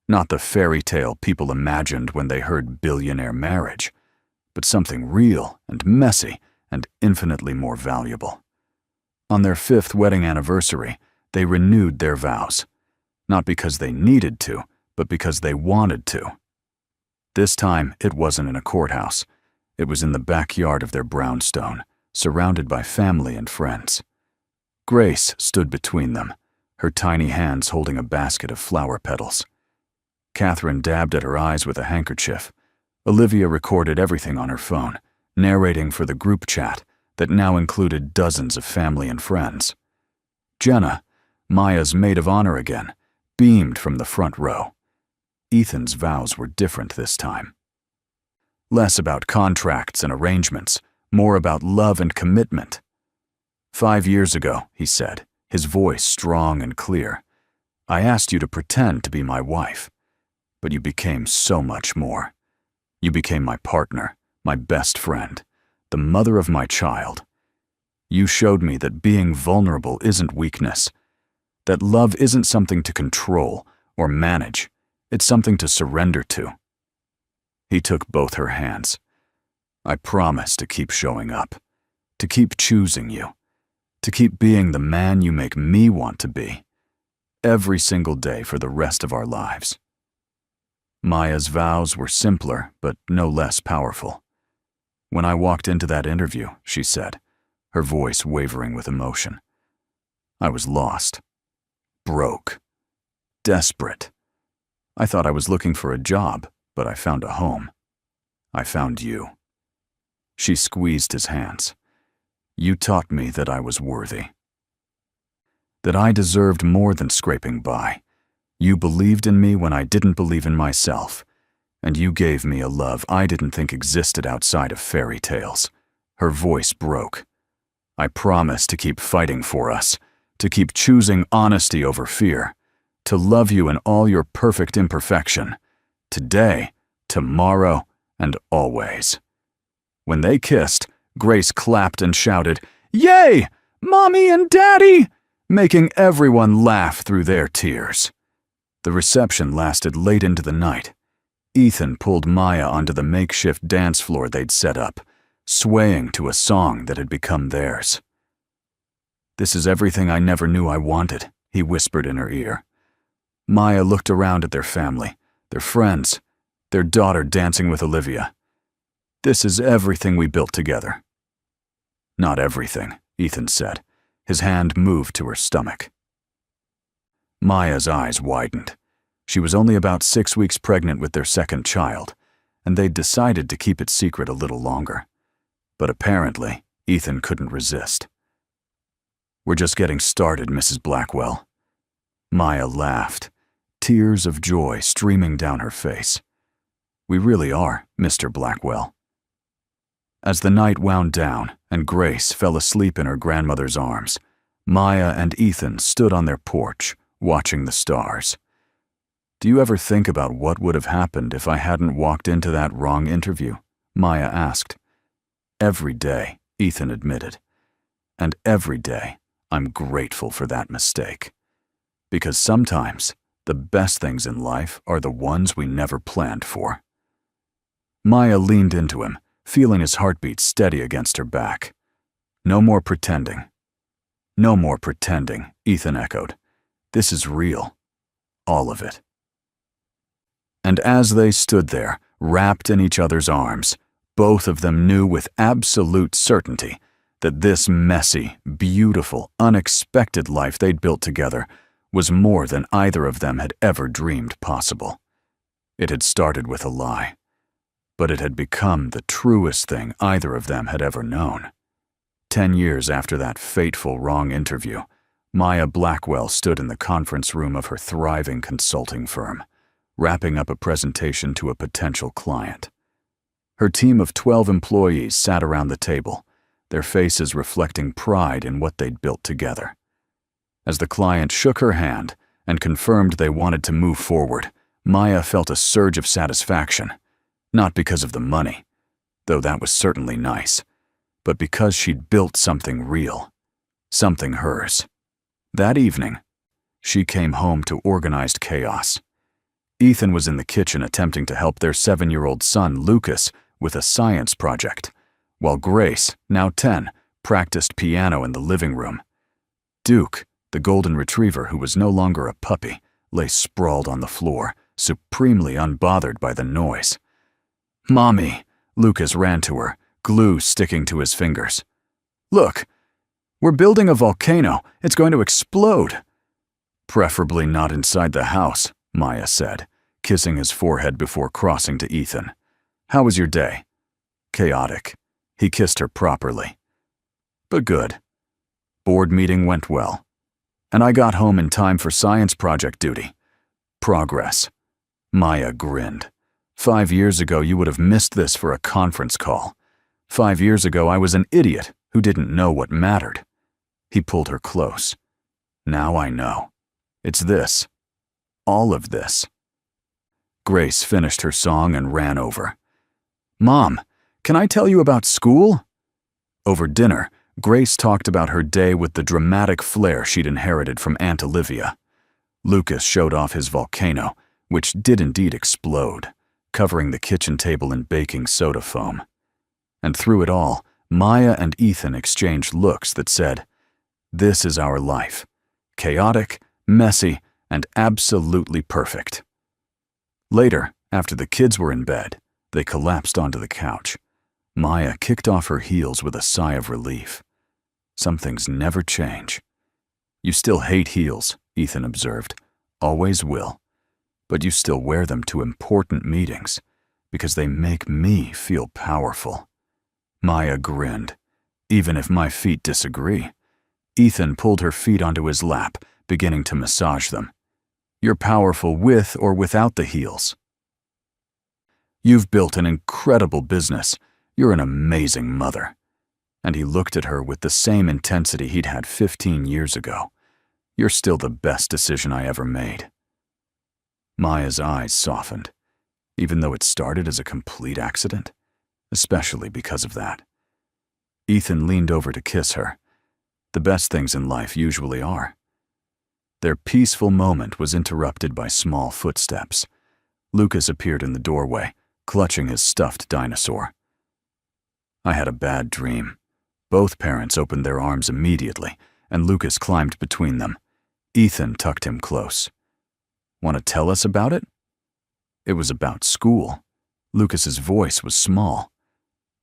not the fairy tale people imagined when they heard billionaire marriage, but something real and messy and infinitely more valuable. On their 5th wedding anniversary, they renewed their vows, not because they needed to, but because they wanted to. This time, it wasn't in a courthouse. It was in the backyard of their brownstone, surrounded by family and friends. Grace stood between them, her tiny hands holding a basket of flower petals. Catherine dabbed at her eyes with a handkerchief. Olivia recorded everything on her phone, narrating for the group chat that now included dozens of family and friends. Jenna, Maya's maid of honor again, beamed from the front row. Ethan's vows were different this time. Less about contracts and arrangements, more about love and commitment. 5 years ago, he said, his voice strong and clear, I asked you to pretend to be my wife, but you became so much more. You became my partner, my best friend, the mother of my child. You showed me that being vulnerable isn't weakness, that love isn't something to control or manage, it's something to surrender to. He took both her hands. I promise to keep showing up, to keep choosing you, to keep being the man you make me want to be, every single day for the rest of our lives. Maya's vows were simpler, but no less powerful. When I walked into that interview, she said, her voice wavering with emotion, I was lost, broke, desperate. I thought I was looking for a job, but I found a home. I found you. She squeezed his hands. You taught me that I was worthy, that I deserved more than scraping by. You believed in me when I didn't believe in myself, and you gave me a love I didn't think existed outside of fairy tales. Her voice broke. I promise to keep fighting for us, to keep choosing honesty over fear, to love you in all your perfect imperfection, today, tomorrow, and always. When they kissed, Grace clapped and shouted, Yay! Mommy and Daddy! Making everyone laugh through their tears. The reception lasted late into the night. Ethan pulled Maya onto the makeshift dance floor they'd set up, swaying to a song that had become theirs. This is everything I never knew I wanted, he whispered in her ear. Maya looked around at their family, their friends, their daughter dancing with Olivia. This is everything we built together. Not everything, Ethan said. His hand moved to her stomach. Maya's eyes widened. She was only about 6 weeks pregnant with their second child, and they'd decided to keep it secret a little longer. But apparently, Ethan couldn't resist. "We're just getting started, Mrs. Blackwell." Maya laughed, tears of joy streaming down her face. "We really are, Mr. Blackwell." As the night wound down and Grace fell asleep in her grandmother's arms, Maya and Ethan stood on their porch, watching the stars. "Do you ever think about what would have happened if I hadn't walked into that wrong interview?" Maya asked. "Every day," Ethan admitted. "And every day, I'm grateful for that mistake. Because sometimes, the best things in life are the ones we never planned for." Maya leaned into him, feeling his heartbeat steady against her back. "No more pretending." "No more pretending," Ethan echoed. "This is real. All of it." And as they stood there, wrapped in each other's arms, both of them knew with absolute certainty that this messy, beautiful, unexpected life they'd built together was more than either of them had ever dreamed possible. It had started with a lie, but it had become the truest thing either of them had ever known. 10 years after that fateful wrong interview, Maya Blackwell stood in the conference room of her thriving consulting firm, wrapping up a presentation to a potential client. Her team of 12 employees sat around the table, their faces reflecting pride in what they'd built together. As the client shook her hand and confirmed they wanted to move forward, Maya felt a surge of satisfaction, not because of the money, though that was certainly nice, but because she'd built something real, something hers. That evening, she came home to organized chaos. Ethan was in the kitchen attempting to help their 7-year-old son, Lucas, with a science project, while Grace, now 10, practiced piano in the living room. Duke, the golden retriever who was no longer a puppy, lay sprawled on the floor, supremely unbothered by the noise. "Mommy," Lucas ran to her, glue sticking to his fingers. "Look, we're building a volcano. It's going to explode." "Preferably not inside the house," Maya said, kissing his forehead before crossing to Ethan. "How was your day?" "Chaotic." He kissed her properly. "But good. Board meeting went well. And I got home in time for science project duty. Progress." Maya grinned. 5 years ago, you would have missed this for a conference call. 5 years ago, I was an idiot who didn't know what mattered." He pulled her close. "Now I know. It's this. All of this." Grace finished her song and ran over. "Mom, can I tell you about school?" Over dinner, Grace talked about her day with the dramatic flair she'd inherited from Aunt Olivia. Lucas showed off his volcano, which did indeed explode, covering the kitchen table in baking soda foam. And through it all, Maya and Ethan exchanged looks that said, "This is our life. Chaotic, messy, and absolutely perfect." Later, after the kids were in bed, they collapsed onto the couch. Maya kicked off her heels with a sigh of relief. Some things never change. "You still hate heels," Ethan observed. "Always will. But you still wear them to important meetings because they make me feel powerful." Maya grinned. "Even if my feet disagree." Ethan pulled her feet onto his lap, beginning to massage them. "You're powerful with or without the heels. You've built an incredible business. You're an amazing mother." And he looked at her with the same intensity he'd had 15 years ago. "You're still the best decision I ever made." Maya's eyes softened, even though it started as a complete accident, especially because of that. Ethan leaned over to kiss her. The best things in life usually are. Their peaceful moment was interrupted by small footsteps. Lucas appeared in the doorway, clutching his stuffed dinosaur. "I had a bad dream." Both parents opened their arms immediately, and Lucas climbed between them. Ethan tucked him close. Want to tell us about it? It was about school. Lucas's voice was small.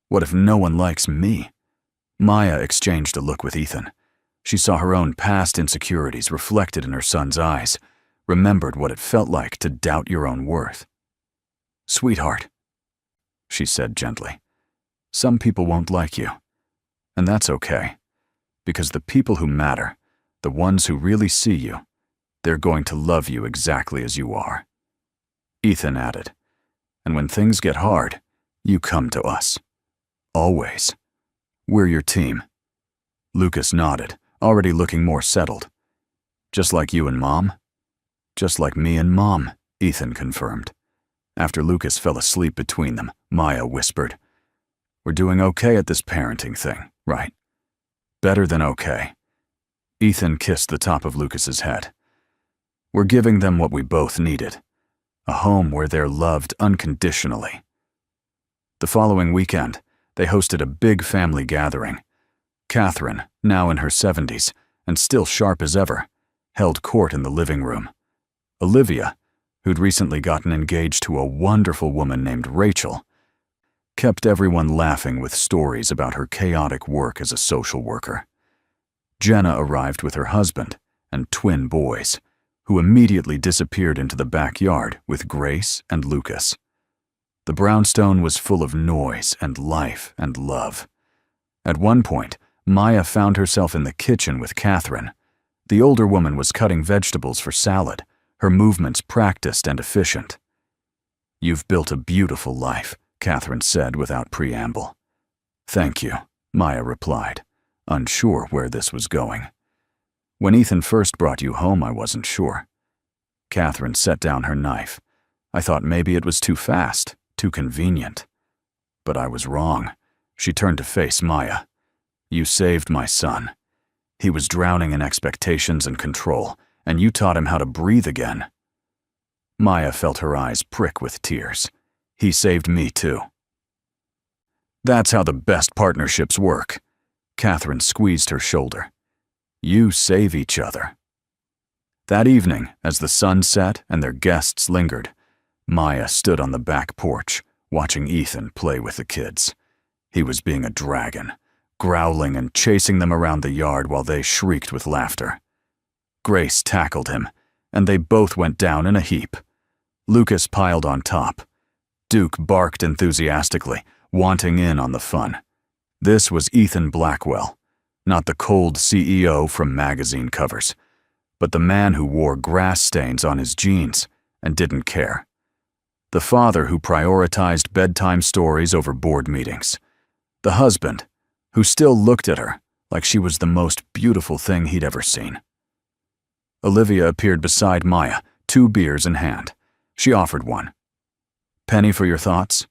What if no one likes me? Maya exchanged a look with Ethan. She saw her own past insecurities reflected in her son's eyes, remembered what it felt like to doubt your own worth. "Sweetheart," she said gently, "some people won't like you. And that's okay, because the people who matter, the ones who really see you, they're going to love you exactly as you are." Ethan added, "And when things get hard, you come to us. Always. We're your team." Lucas nodded, already looking more settled. "Just like you and Mom?" "Just like me and Mom," Ethan confirmed. After Lucas fell asleep between them, Maya whispered, "We're doing okay at this parenting thing, right?" "Better than okay." Ethan kissed the top of Lucas's head. "We're giving them what we both needed. A home where they're loved unconditionally." The following weekend, they hosted a big family gathering. Catherine, now in her 70s, and still sharp as ever, held court in the living room. Olivia, who'd recently gotten engaged to a wonderful woman named Rachel, kept everyone laughing with stories about her chaotic work as a social worker. Jenna arrived with her husband and twin boys, who immediately disappeared into the backyard with Grace and Lucas. The brownstone was full of noise and life and love. At one point, Maya found herself in the kitchen with Catherine. The older woman was cutting vegetables for salad, her movements practiced and efficient. "You've built a beautiful life," Catherine said without preamble. "Thank you," Maya replied, unsure where this was going. "When Ethan first brought you home, I wasn't sure." Catherine set down her knife. "I thought maybe it was too fast, too convenient. But I was wrong." She turned to face Maya. "You saved my son. He was drowning in expectations and control, and you taught him how to breathe again." Maya felt her eyes prick with tears. "He saved me too." "That's how the best partnerships work." Catherine squeezed her shoulder. "You save each other." That evening, as the sun set and their guests lingered, Maya stood on the back porch, watching Ethan play with the kids. He was being a dragon, growling and chasing them around the yard while they shrieked with laughter. Grace tackled him, and they both went down in a heap. Lucas piled on top. Duke barked enthusiastically, wanting in on the fun. This was Ethan Blackwell, not the cold CEO from magazine covers, but the man who wore grass stains on his jeans and didn't care. The father who prioritized bedtime stories over board meetings. The husband who still looked at her like she was the most beautiful thing he'd ever seen. Olivia appeared beside Maya, 2 beers in hand. She offered one. "Penny for your thoughts?"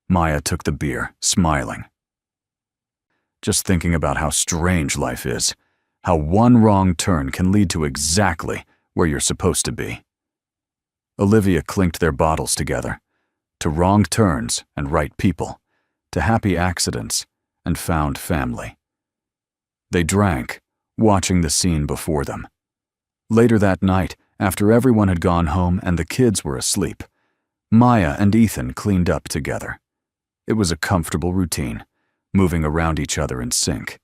Maya took the beer, smiling. "Just thinking about how strange life is, how one wrong turn can lead to exactly where you're supposed to be." Olivia clinked their bottles together, to wrong turns and right people, to happy accidents and found family. They drank, watching the scene before them. Later that night, after everyone had gone home and the kids were asleep, Maya and Ethan cleaned up together. It was a comfortable routine, moving around each other in sync.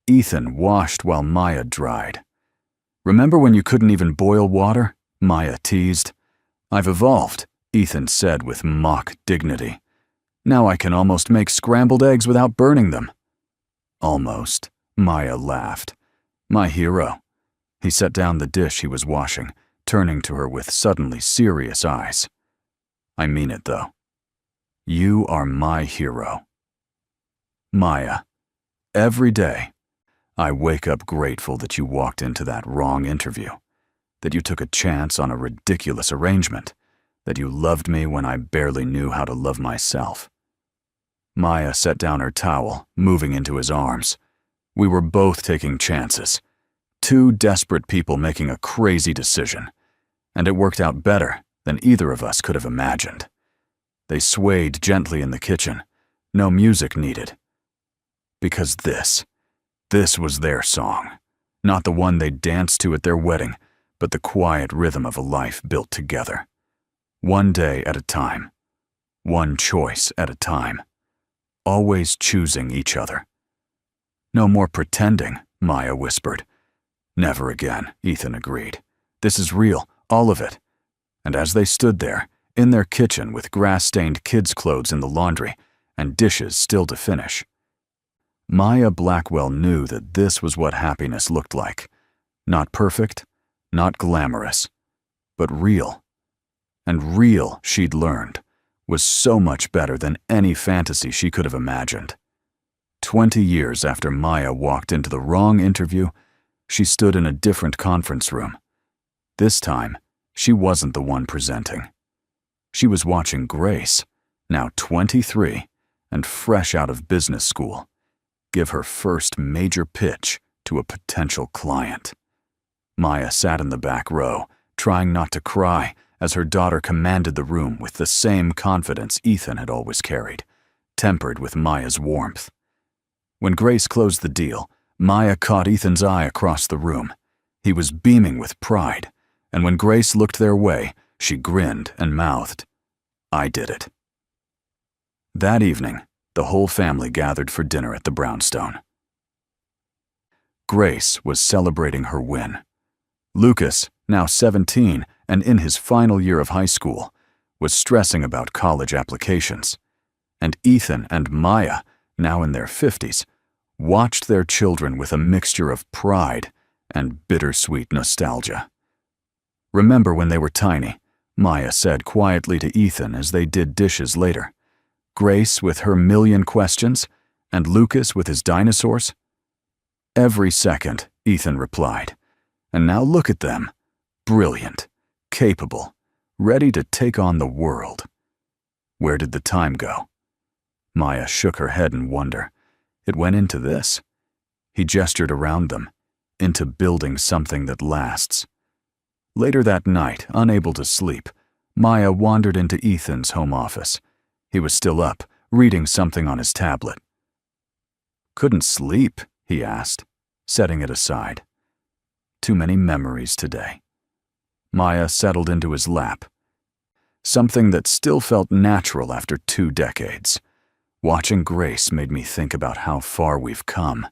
Ethan washed while Maya dried. "Remember when you couldn't even boil water?" Maya teased. "I've evolved," Ethan said with mock dignity. "Now I can almost make scrambled eggs without burning them." "Almost," Maya laughed. "My hero." He set down the dish he was washing, turning to her with suddenly serious eyes. "I mean it, though. You are my hero." "Maya, every day, I wake up grateful that you walked into that wrong interview, that you took a chance on a ridiculous arrangement, that you loved me when I barely knew how to love myself." Maya set down her towel, moving into his arms. We were both taking chances. 2 desperate people making a crazy decision. And it worked out better than either of us could have imagined. They swayed gently in the kitchen. No music needed. Because this was their song. Not the one they danced to at their wedding, but the quiet rhythm of a life built together. One day at a time. One choice at a time. Always choosing each other. "No more pretending," Maya whispered. "Never again," Ethan agreed. "This is real, all of it." And as they stood there, in their kitchen with grass-stained kids' clothes in the laundry and dishes still to finish, Maya Blackwell knew that this was what happiness looked like. Not perfect, not glamorous, but real. And real, she'd learned, was so much better than any fantasy she could have imagined. 20 years after Maya walked into the wrong interview, she stood in a different conference room. This time, she wasn't the one presenting. She was watching Grace, now 23 and fresh out of business school, give her first major pitch to a potential client. Maya sat in the back row, trying not to cry as her daughter commanded the room with the same confidence Ethan had always carried, tempered with Maya's warmth. When Grace closed the deal, Maya caught Ethan's eye across the room. He was beaming with pride, and when Grace looked their way, she grinned and mouthed, "I did it." That evening, the whole family gathered for dinner at the brownstone. Grace was celebrating her win. Lucas, now 17 and in his final year of high school, was stressing about college applications. And Ethan and Maya, now in their 50s, watched their children with a mixture of pride and bittersweet nostalgia. "Remember when they were tiny," Maya said quietly to Ethan as they did dishes later. "Grace with her million questions, and Lucas with his dinosaurs?" "Every second," Ethan replied. "And now look at them. Brilliant, capable, ready to take on the world." Where did the time go? Maya shook her head in wonder. It went into this. He gestured around them, into building something that lasts. Later that night, unable to sleep, Maya wandered into Ethan's home office. He was still up, reading something on his tablet. "Couldn't sleep?" he asked, setting it aside. "Too many memories today." Maya settled into his lap. Something that still felt natural after 2 decades. "Watching Grace made me think about how far we've come.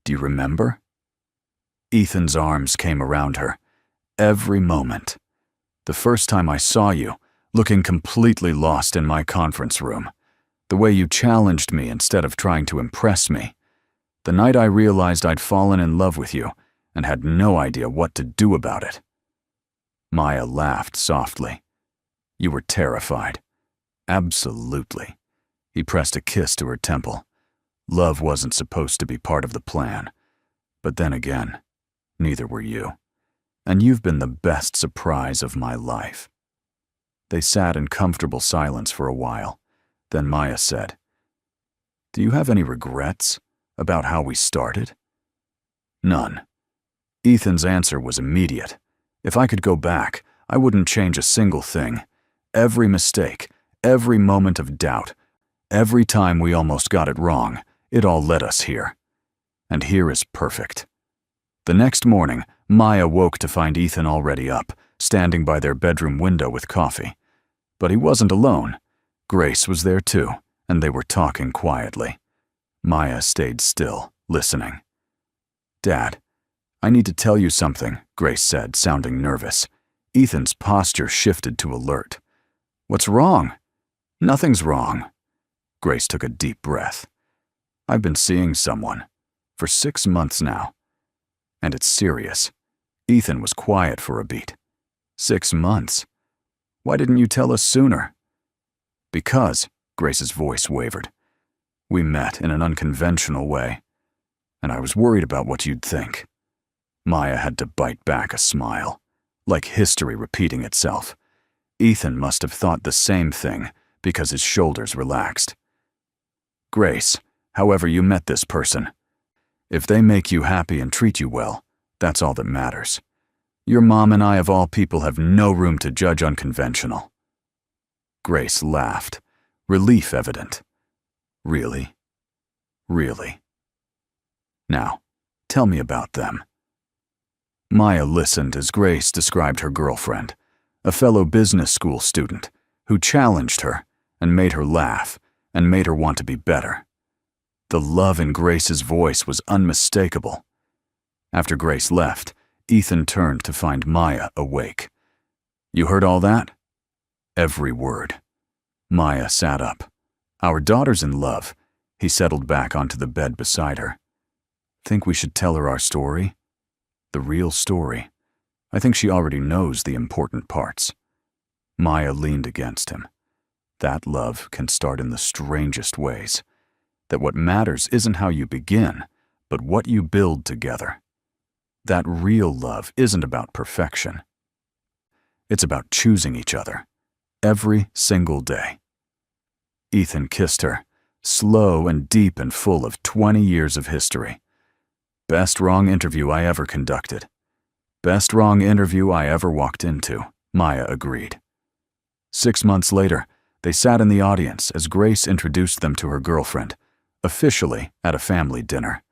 Do you remember?" Ethan's arms came around her. "Every moment. The first time I saw you, looking completely lost in my conference room. The way you challenged me instead of trying to impress me. The night I realized I'd fallen in love with you and had no idea what to do about it." Maya laughed softly. "You were terrified." "Absolutely." He pressed a kiss to her temple. "Love wasn't supposed to be part of the plan. But then again, neither were you. And you've been the best surprise of my life." They sat in comfortable silence for a while. Then Maya said, "Do you have any regrets about how we started?" "None." Ethan's answer was immediate. "If I could go back, I wouldn't change a single thing. Every mistake, every moment of doubt, every time we almost got it wrong, it all led us here. And here is perfect." The next morning, Maya woke to find Ethan already up, standing by their bedroom window with coffee. But he wasn't alone. Grace was there too, and they were talking quietly. Maya stayed still, listening. "Dad, I need to tell you something," Grace said, sounding nervous. Ethan's posture shifted to alert. "What's wrong?" "Nothing's wrong." Grace took a deep breath. "I've been seeing someone for 6 months now. And it's serious." Ethan was quiet for a beat. 6 months? Why didn't you tell us sooner?" "Because," Grace's voice wavered, "we met in an unconventional way, and I was worried about what you'd think." Maya had to bite back a smile, like history repeating itself. Ethan must have thought the same thing because his shoulders relaxed. "Grace, however you met this person, if they make you happy and treat you well, that's all that matters. Your mom and I of all people have no room to judge unconventional." Grace laughed, relief evident. "Really? Really? Now, tell me about them." Maya listened as Grace described her girlfriend, a fellow business school student, who challenged her and made her laugh and made her want to be better. The love in Grace's voice was unmistakable. After Grace left, Ethan turned to find Maya awake. "You heard all that?" "Every word." Maya sat up. "Our daughter's in love." He settled back onto the bed beside her. "Think we should tell her our story? The real story. I think she already knows the important parts." Maya leaned against him. "That love can start in the strangest ways. That what matters isn't how you begin, but what you build together. That real love isn't about perfection. It's about choosing each other, every single day." Ethan kissed her, slow and deep and full of 20 years of history. "Best wrong interview I ever conducted. Best wrong interview I ever walked into," Maya agreed. 6 months later, they sat in the audience as Grace introduced them to her girlfriend, officially at a family dinner.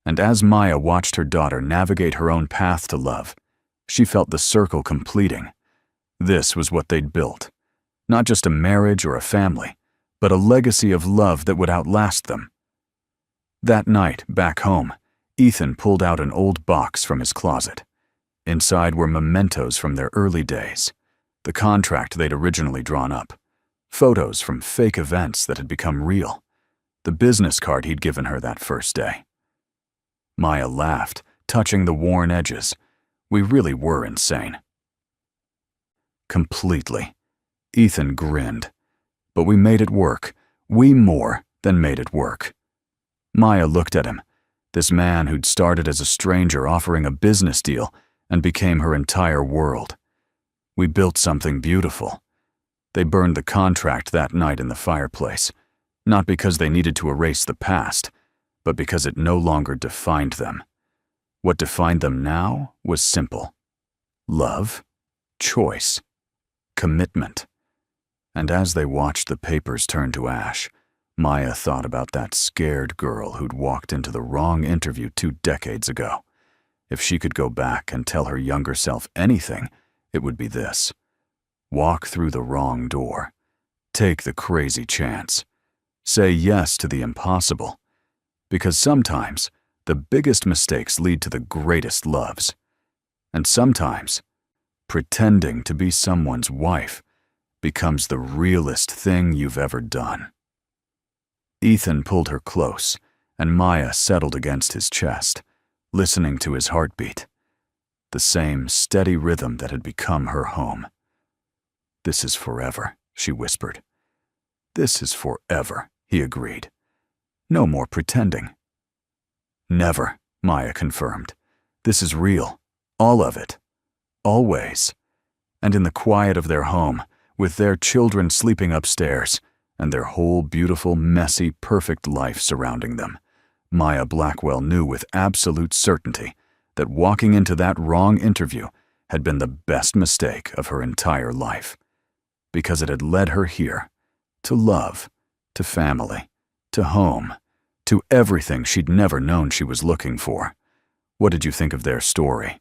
And as Maya watched her daughter navigate her own path to love, she felt the circle completing. This was what they'd built. Not just a marriage or a family, but a legacy of love that would outlast them. That night, back home, Ethan pulled out an old box from his closet. Inside were mementos from their early days, the contract they'd originally drawn up, photos from fake events that had become real, the business card he'd given her that first day. Maya laughed, touching the worn edges. We really were insane. Completely. Ethan grinned. But we made it work. We more than made it work. Maya looked at him, this man who'd started as a stranger offering a business deal and became her entire world. We built something beautiful. They burned the contract that night in the fireplace, not because they needed to erase the past, but because it no longer defined them. What defined them now was simple: love, choice, commitment. And as they watched the papers turn to ash, Maya thought about that scared girl who'd walked into the wrong interview 2 decades ago. If she could go back and tell her younger self anything, it would be this: walk through the wrong door. Take the crazy chance. Say yes to the impossible. Because sometimes, the biggest mistakes lead to the greatest loves. And sometimes, pretending to be someone's wife becomes the realest thing you've ever done. Ethan pulled her close, and Maya settled against his chest, listening to his heartbeat, the same steady rhythm that had become her home. "This is forever," she whispered. "This is forever," he agreed. "No more pretending." "Never," Maya confirmed. "This is real. All of it. Always." And in the quiet of their home, with their children sleeping upstairs, and their whole beautiful, messy, perfect life surrounding them, Maya Blackwell knew with absolute certainty that walking into that wrong interview had been the best mistake of her entire life, because it had led her here, to love, to family, to home, to everything she'd never known she was looking for. What did you think of their story?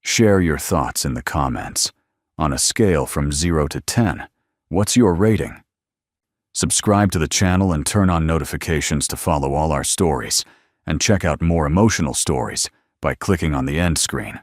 Share your thoughts in the comments. On a scale from 0 to 10, what's your rating? Subscribe to the channel and turn on notifications to follow all our stories, and check out more emotional stories by clicking on the end screen.